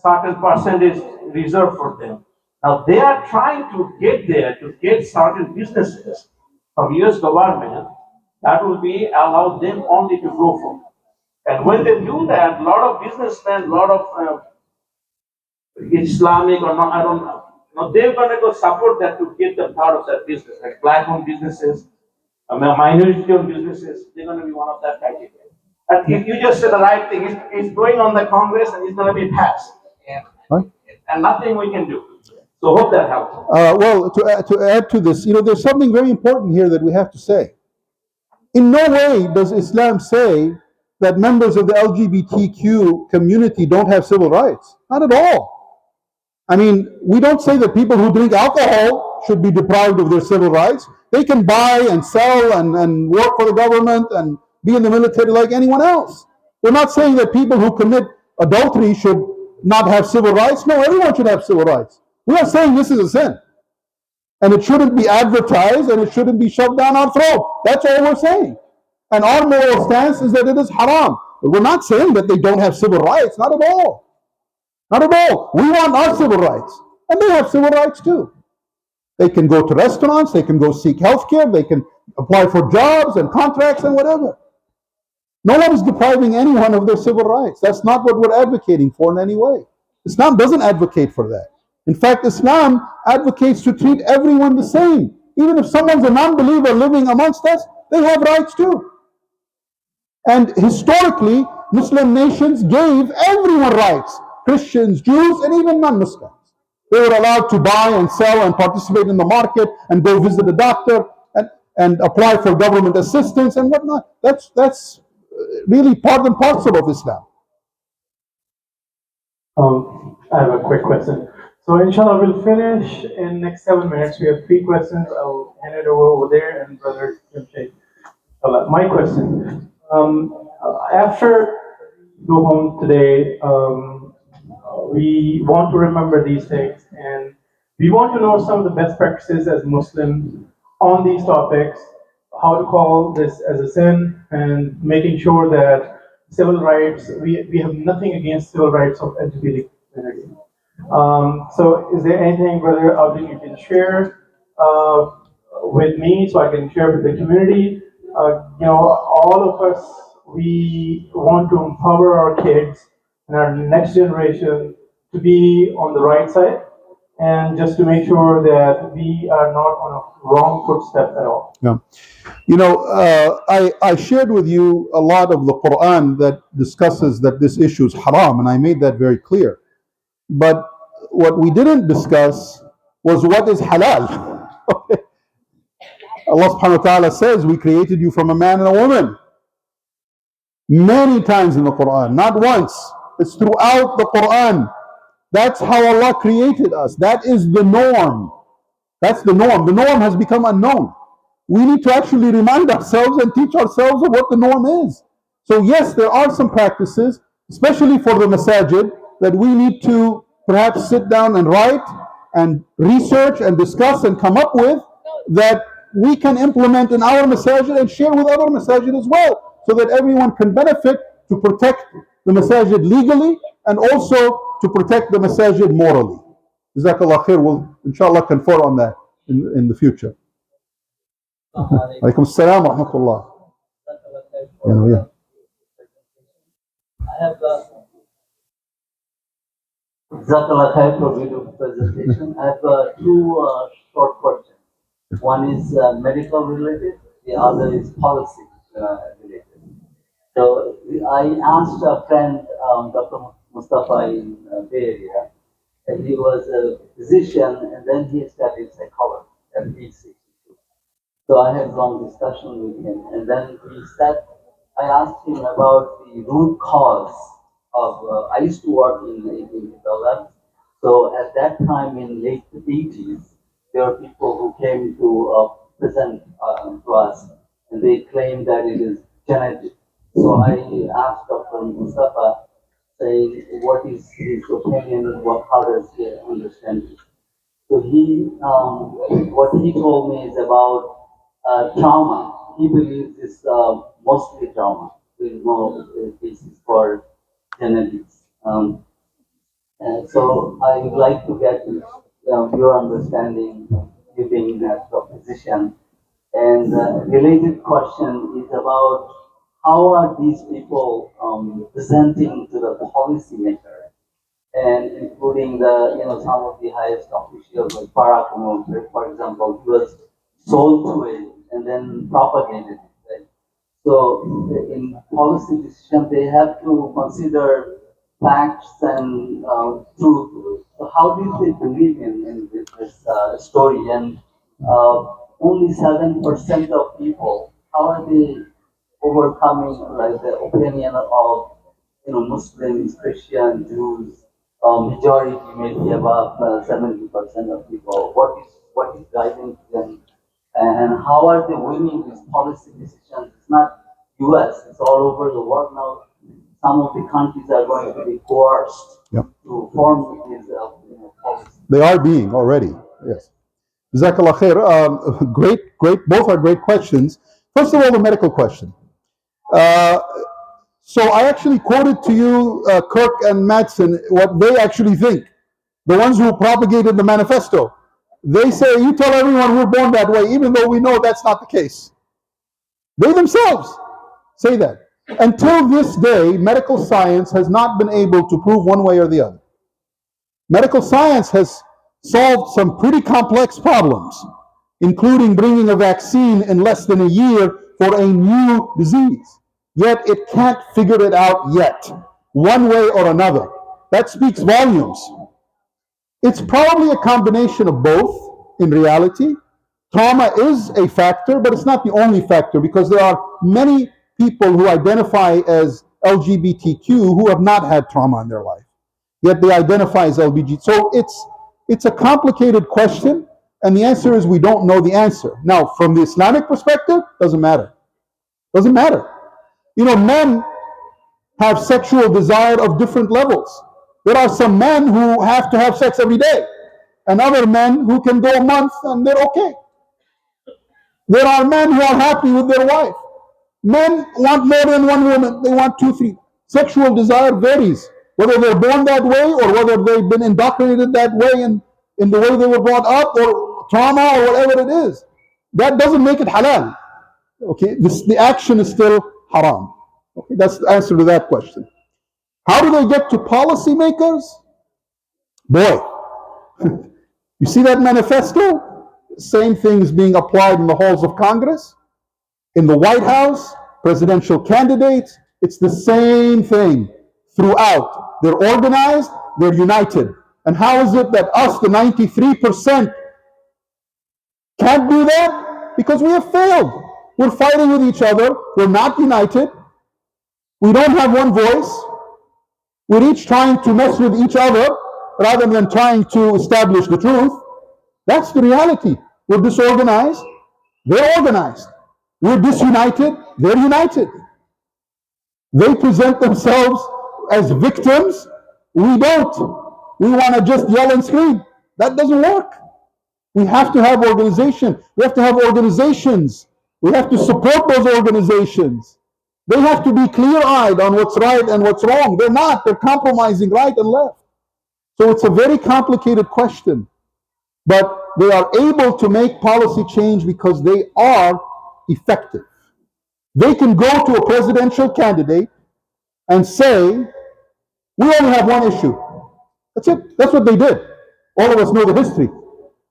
certain percentage reserved for them. Now they are trying to get there to get certain businesses from US government that will be allowed them only to go for. And when they do that, a lot of businessmen, a lot of Islamic or not, I don't know. Now they're going to go support that to get them part of that business, like black-owned businesses, minority-owned businesses. They're going to be one of that criteria. And if you just said the right thing, it's going on the Congress and it's going to be passed, and nothing we can do. So hope that helps. Well, to add to this, there's something very important here that we have to say. In no way does Islam say that members of the LGBTQ community don't have civil rights. Not at all. I mean, we don't say that people who drink alcohol should be deprived of their civil rights. They can buy and sell and work for the government and be in the military like anyone else. We're not saying that people who commit adultery should not have civil rights. No, everyone should have civil rights. We are saying this is a sin. And it shouldn't be advertised and it shouldn't be shoved down our throat. That's all we're saying. And our moral stance is that it is haram. But we're not saying that they don't have civil rights. Not at all. Not at all. We want our civil rights. And they have civil rights too. They can go to restaurants, they can go seek health care, they can apply for jobs and contracts and whatever. No one is depriving anyone of their civil rights. That's not what we're advocating for in any way. Islam doesn't advocate for that. In fact, Islam advocates to treat everyone the same. Even if someone's a non-believer living amongst us, they have rights too. And historically, Muslim nations gave everyone rights. Christians, Jews, and even non-Muslims. They were allowed to buy and sell and participate in the market and go visit a doctor and apply for government assistance and whatnot. That's really part and parcel of Islam. I have a quick question. So inshallah, we'll finish in next 7 minutes. We have 3 questions. I'll hand it over there, and brother Jim. My question. After you go home today, we want to remember these things, and we want to know some of the best practices as Muslims on these topics, how to call this as a sin, and making sure that civil rights, we have nothing against civil rights of LGBT community. So is there anything, Brother Abdul, you can share with me so I can share with the community? All of us, we want to empower our kids and our next generation to be on the right side, and just to make sure that we are not on a wrong footstep at all. Yeah. I shared with you a lot of the Quran that discusses that this issue is haram, and I made that very clear. But what we didn't discuss was what is halal. Allah subhanahu wa ta'ala says, we created you from a man and a woman. Many times in the Quran, not once. It's throughout the Quran. That's how Allah created us. That is the norm. That's the norm. The norm has become unknown. We need to actually remind ourselves and teach ourselves of what the norm is. So yes, there are some practices, especially for the masajid, that we need to perhaps sit down and write and research and discuss and come up with, that we can implement in our masajid and share with other masajid as well, so that everyone can benefit, to protect the masajid legally and also to protect the masajid morally. Jazakallah khair. We'll inshallah confer on that in the future. Alaikum assalam wa rahmatullah. Yeah. I have Jazakallah khair for beautiful presentation. I have 2 short questions. One is medical related, the other is policy related. So I asked a friend, Dr. Mustafa in Bay Area, and he was a physician, and then he studied psychology at age 62. So I had a long discussion with him, and then he said, I asked him about the root cause of, I used to work in the lab. So at that time in late 80s, there were people who came to present to us, and they claimed that it is genetic. So I asked Dr. Mustafa, say, what is his opinion, how does he understand it? So what he told me is about trauma. He believes it's mostly trauma. There is no basis for genetics. So I would like to get your understanding, you being a physician. And related question is about how are these people presenting to the policymaker, and including some of the highest officials like Barack Obama, for example, he was sold to it and then propagated it. Right? So in policy decision, they have to consider facts and truth. So how do they believe in this story? And only 7% of people, how are they overcoming like the opinion of Muslims, Christians, Jews? Majority maybe above 70% of people. What is guiding them, and how are they winning these policy decisions? It's not U.S. It's all over the world now. some of the countries are going to be coerced Yep. to form these policies. They are being already, yes. Jazakallah khair. Great, both are great questions. First of all, the medical question. So I actually quoted to you Kirk and Madsen, what they actually think. The ones who propagated the manifesto. They say, you tell everyone we're born that way, even though we know that's not the case. They themselves say that. Until this day, medical science has not been able to prove one way or the other. Medical science has solved some pretty complex problems, including bringing a vaccine in less than a year for a new disease. Yet it can't figure it out yet, one way or another. That speaks volumes. It's probably a combination of both in reality. Trauma is a factor, but it's not the only factor, because there are many people who identify as LGBTQ who have not had trauma in their life, yet they identify as LGBTQ. So it's a complicated question, and the answer is we don't know the answer. Now, from the Islamic perspective, doesn't matter. Doesn't matter. You know, men have sexual desire of different levels. There are some men who have to have sex every day, and other men who can go a month and they're okay. There are men who are happy with their wife. Men want more than one woman. They want two, three. Sexual desire varies, whether they're born that way or whether they've been indoctrinated that way in the way they were brought up, or trauma, or whatever it is. That doesn't make it halal. Okay, the action is still haram. Okay, that's the answer to that question. How do they get to policymakers? Boy, you see that manifesto? Same things being applied in the halls of Congress, in the White House, presidential candidates. It's the same thing throughout. They're organized, they're united. And how is it that us, the 93%, can't do that? Because we have failed. We're fighting with each other. We're not united. We don't have one voice. We're each trying to mess with each other rather than trying to establish the truth. That's the reality. We're disorganized. They're organized. We're disunited. They're united. They present themselves as victims. We don't. We want to just yell and scream. That doesn't work. We have to have organization. We have to have organizations. We have to support those organizations. They have to be clear-eyed on what's right and what's wrong. They're not. They're compromising right and left. So it's a very complicated question. But they are able to make policy change because they are effective. They can go to a presidential candidate and say, we only have one issue. That's it. That's what they did. All of us know the history.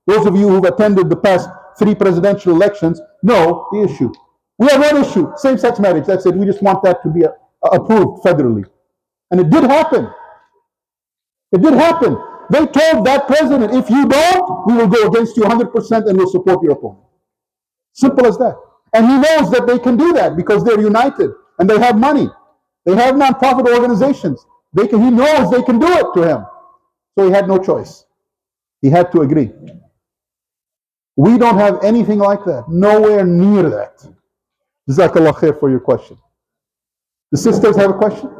Those of you who've attended the past 3 presidential elections know the issue. We have one issue, same-sex marriage. That's it. We just want that to be approved federally. And it did happen. It did happen. They told that president, if you don't, we will go against you 100% and we'll support your opponent. Simple as that. And he knows that they can do that because they're united and they have money. They have nonprofit organizations. He knows they can do it to him. So he had no choice. He had to agree. We don't have anything like that. Nowhere near that. Jazakallah khair for your question. The sisters have a question?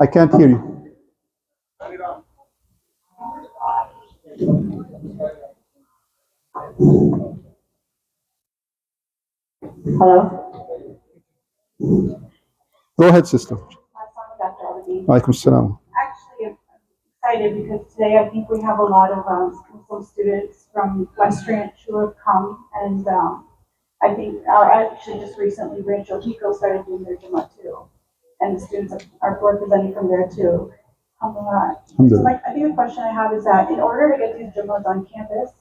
I can't hear you. Hello? Go ahead, sister. Alaikum salam. Actually, I'm excited because today I think we have a lot of Muslim students from West Ranch who have come, and I think actually just recently Rancho Pico started doing their Jummah too, and the students are representing from there too. I think the question I have is that in order to get these Jummahs on campus,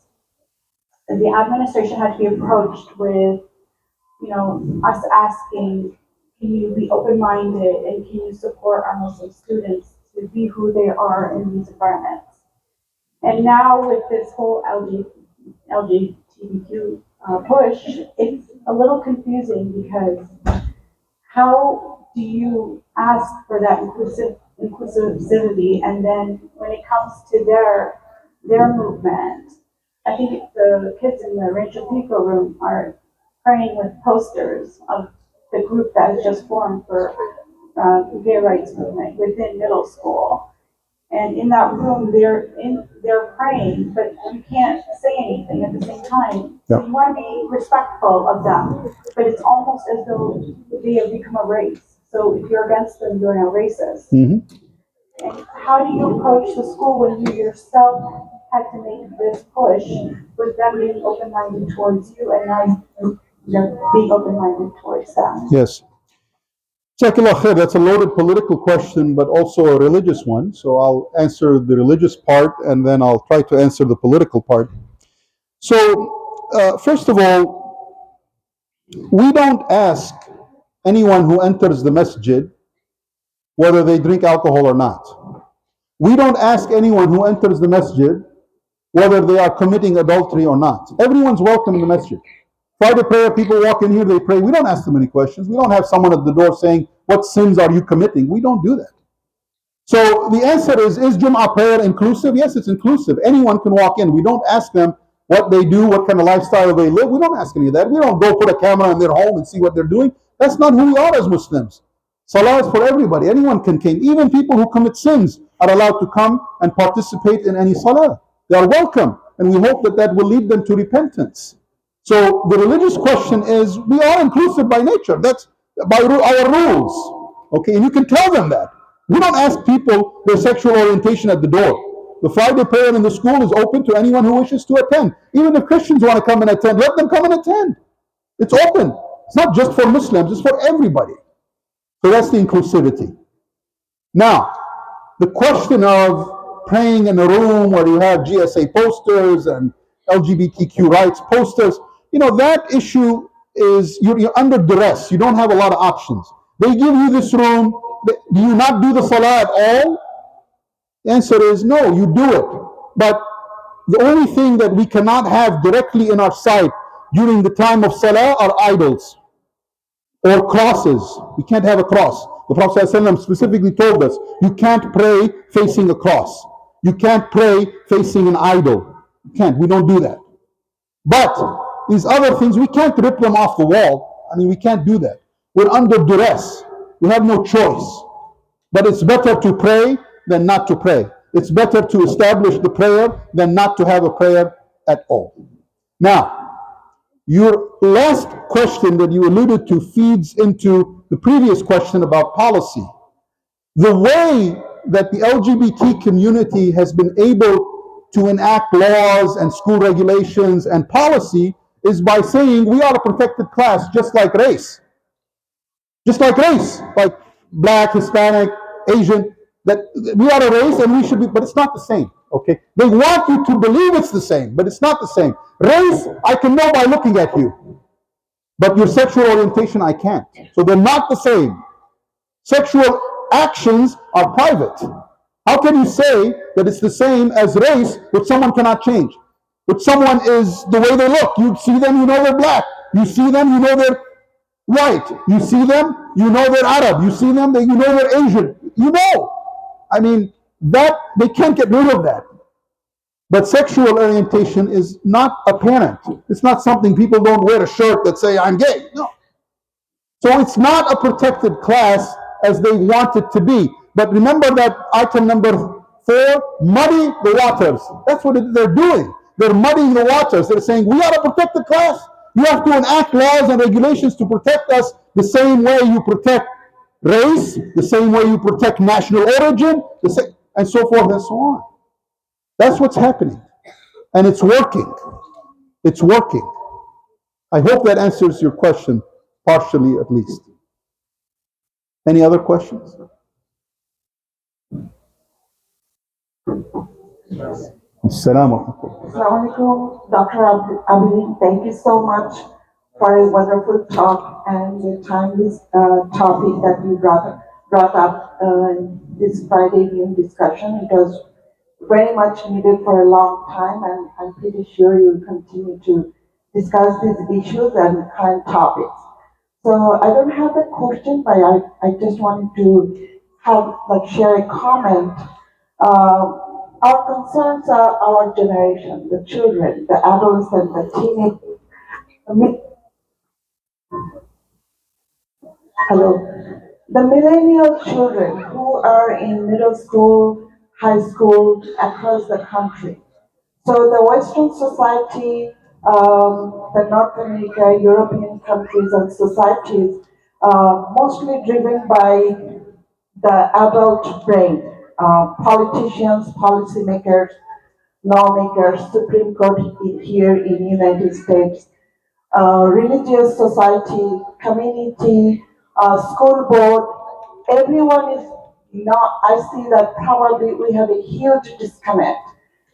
the administration had to be approached with, us asking, can you be open-minded and can you support our Muslim students to be who they are in these environments? And now with this whole LGBTQ push, it's a little confusing because how do you ask for that inclusivity, and then when it comes to their movement, I think the kids in the Rancho Pico room are praying with posters of the group that has just formed for gay rights movement within middle school. And in that room, they're praying, but you can't say anything at the same time. So Yeah. you want to be respectful of them, but it's almost as though they have become a race. So if you're against them, you're now racist. Mhm. And how do you approach the school when you yourself had to make this push with them being open-minded towards you and now they're being open-minded towards them? Yes. Jazakallah khair, that's a loaded political question, but also a religious one. So I'll answer the religious part and then I'll try to answer the political part. So, first of all, we don't ask anyone who enters the masjid whether they drink alcohol or not. We don't ask anyone who enters the masjid whether they are committing adultery or not. Everyone's welcome in the masjid. Friday prayer, people walk in here, they pray. We don't ask them any questions. We don't have someone at the door saying, what sins are you committing? We don't do that. So the answer is Jum'ah prayer inclusive? Yes, it's inclusive. Anyone can walk in. We don't ask them what they do, what kind of lifestyle they live. We don't ask any of that. We don't go put a camera in their home and see what they're doing. That's not who we are as Muslims. Salah is for everybody. Anyone can come. Even people who commit sins are allowed to come and participate in any salah. They are welcome. And we hope that that will lead them to repentance. So the religious question is, we are inclusive by nature. That's by our rules. Okay, and you can tell them that. We don't ask people their sexual orientation at the door. The Friday prayer in the school is open to anyone who wishes to attend. Even if Christians want to come and attend, let them come and attend. It's open. It's not just for Muslims, it's for everybody. So that's the inclusivity. Now, the question of praying in a room where you have GSA posters and LGBTQ rights posters, that issue is you're under duress. You don't have a lot of options. They give you this room. Do you not do the salah at all? The answer is no, you do it. But the only thing that we cannot have directly in our sight during the time of salah are idols or crosses. We can't have a cross. The Prophet ﷺ specifically told us, you can't pray facing a cross. You can't pray facing an idol. You can't. We don't do that. But these other things, we can't rip them off the wall. I mean, we can't do that. We're under duress. We have no choice. But it's better to pray than not to pray. It's better to establish the prayer than not to have a prayer at all. Now, your last question that you alluded to feeds into the previous question about policy. The way that the LGBT community has been able to enact laws and school regulations and policy is by saying we are a protected class just like race. Just like race, like black, Hispanic, Asian, that we are a race and we should be, but it's not the same, okay? They want you to believe it's the same, but it's not the same. Race, I can know by looking at you, but your sexual orientation, I can't. So they're not the same. Sexual actions are private. How can you say that it's the same as race, which someone cannot change? Which someone is the way they look. You see them, you know they're black. You see them, you know they're white. You see them, you know they're Arab. You see them, you know they're Asian. You know. I mean, that they can't get rid of that. But sexual orientation is not apparent. It's not something people don't wear a shirt that say I'm gay. No. So it's not a protected class as they want it to be. But remember that item number 4, muddy the waters. That's what they're doing. They're muddying the waters. They're saying we are a protected class. You have to enact laws and regulations to protect us the same way you protect race, the same way you protect national origin, and so forth and so on. That's what's happening. And it's working. It's working. I hope that answers your question, partially at least. Any other questions? Assalamu Assalamualaikum, Dr. Abi. Thank you so much for a wonderful talk and the timely topic that you brought up this Friday noon discussion. It was very much needed for a long time, and I'm pretty sure you'll continue to discuss these issues and current topics. So I don't have a question, but I just wanted to share a comment. Our concerns are our generation, the children, the adolescents, the teenagers, Hello. The millennial children who are in middle school, high school, across the country. So the Western society, the North America, European countries and societies, mostly driven by the adult brain, politicians, policymakers, lawmakers, Supreme Court here in United States, religious society, community, school board, everyone is not, I see that probably we have a huge disconnect.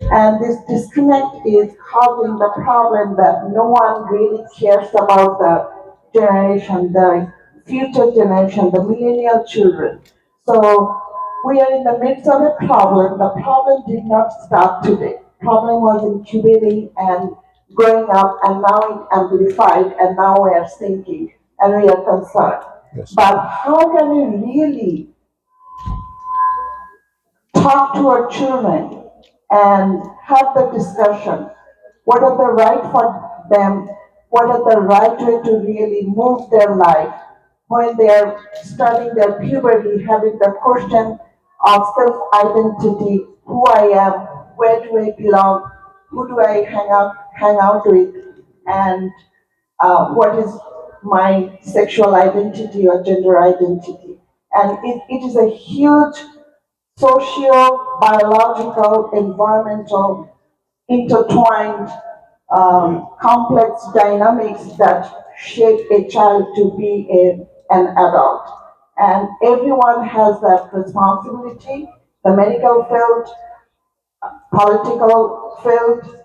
And this disconnect is causing the problem that no one really cares about the generation, the future generation, the millennial children. So we are in the midst of a problem. The problem did not start today. Problem was incubating and growing up, and now it amplified, and now we are thinking and we are concerned. Yes. But how can we really talk to our children and have the discussion? What are the right for them? What are the right way to really move their life when they're starting their puberty, having the question of self-identity, who I am, where do I belong, who do I hang out with, and what is my sexual identity or gender identity. And it is a huge socio, biological, environmental, intertwined, complex dynamics that shape a child to be an adult. And everyone has that responsibility. The medical field, political field,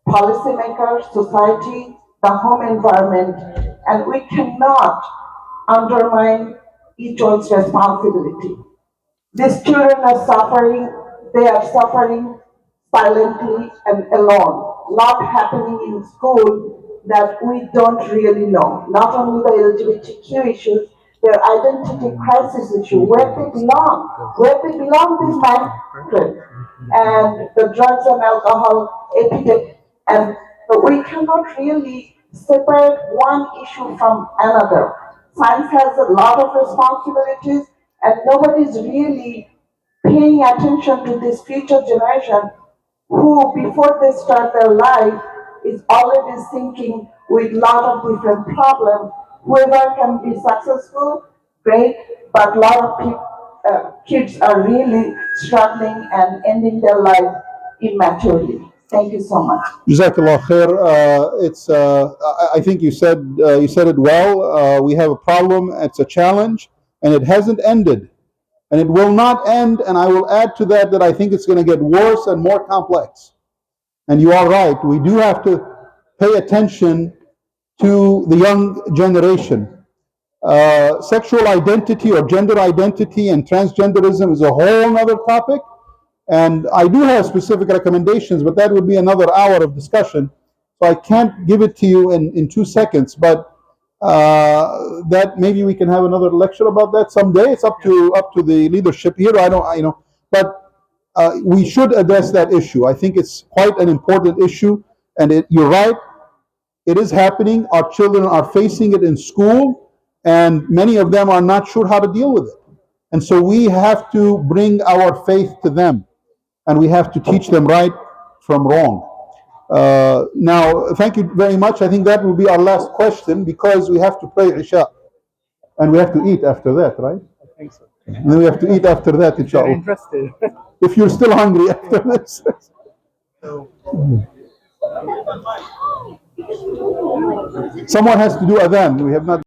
policymakers, society, the home environment, and we cannot undermine each one's responsibility. These children are suffering, they are suffering silently and alone. Lot happening in school that we don't really know. Not only the LGBTQ issues, their identity crisis issue, where they belong. Where they belong is matters. And the drugs and alcohol epidemic. And but we cannot really separate one issue from another. Science has a lot of responsibilities, and nobody's really paying attention to this future generation who, before they start their life, is already thinking with a lot of different problems. Whoever can be successful, great, but a lot of kids are really struggling and ending their life immaturely. Thank you so much. Jazakallah khair. I think you said it well. We have a problem. It's a challenge, and it hasn't ended, and it will not end. And I will add to that that I think it's going to get worse and more complex. And you are right. We do have to pay attention to the young generation. Sexual identity or gender identity and transgenderism is a whole other topic. And I do have specific recommendations, but that would be another hour of discussion. So I can't give it to you in 2 seconds, but that maybe we can have another lecture about that someday. It's up to the leadership here. But we should address that issue. I think it's quite an important issue, and you're right. It is happening. Our children are facing it in school, and many of them are not sure how to deal with it. And so we have to bring our faith to them, and we have to teach them right from wrong. Now, thank you very much. I think that will be our last question because we have to pray Isha, and we have to eat after that, right? I think so. And then we have to eat after that, inshallah. You're interested. If you're still hungry after this. Someone has to do adhan. We have not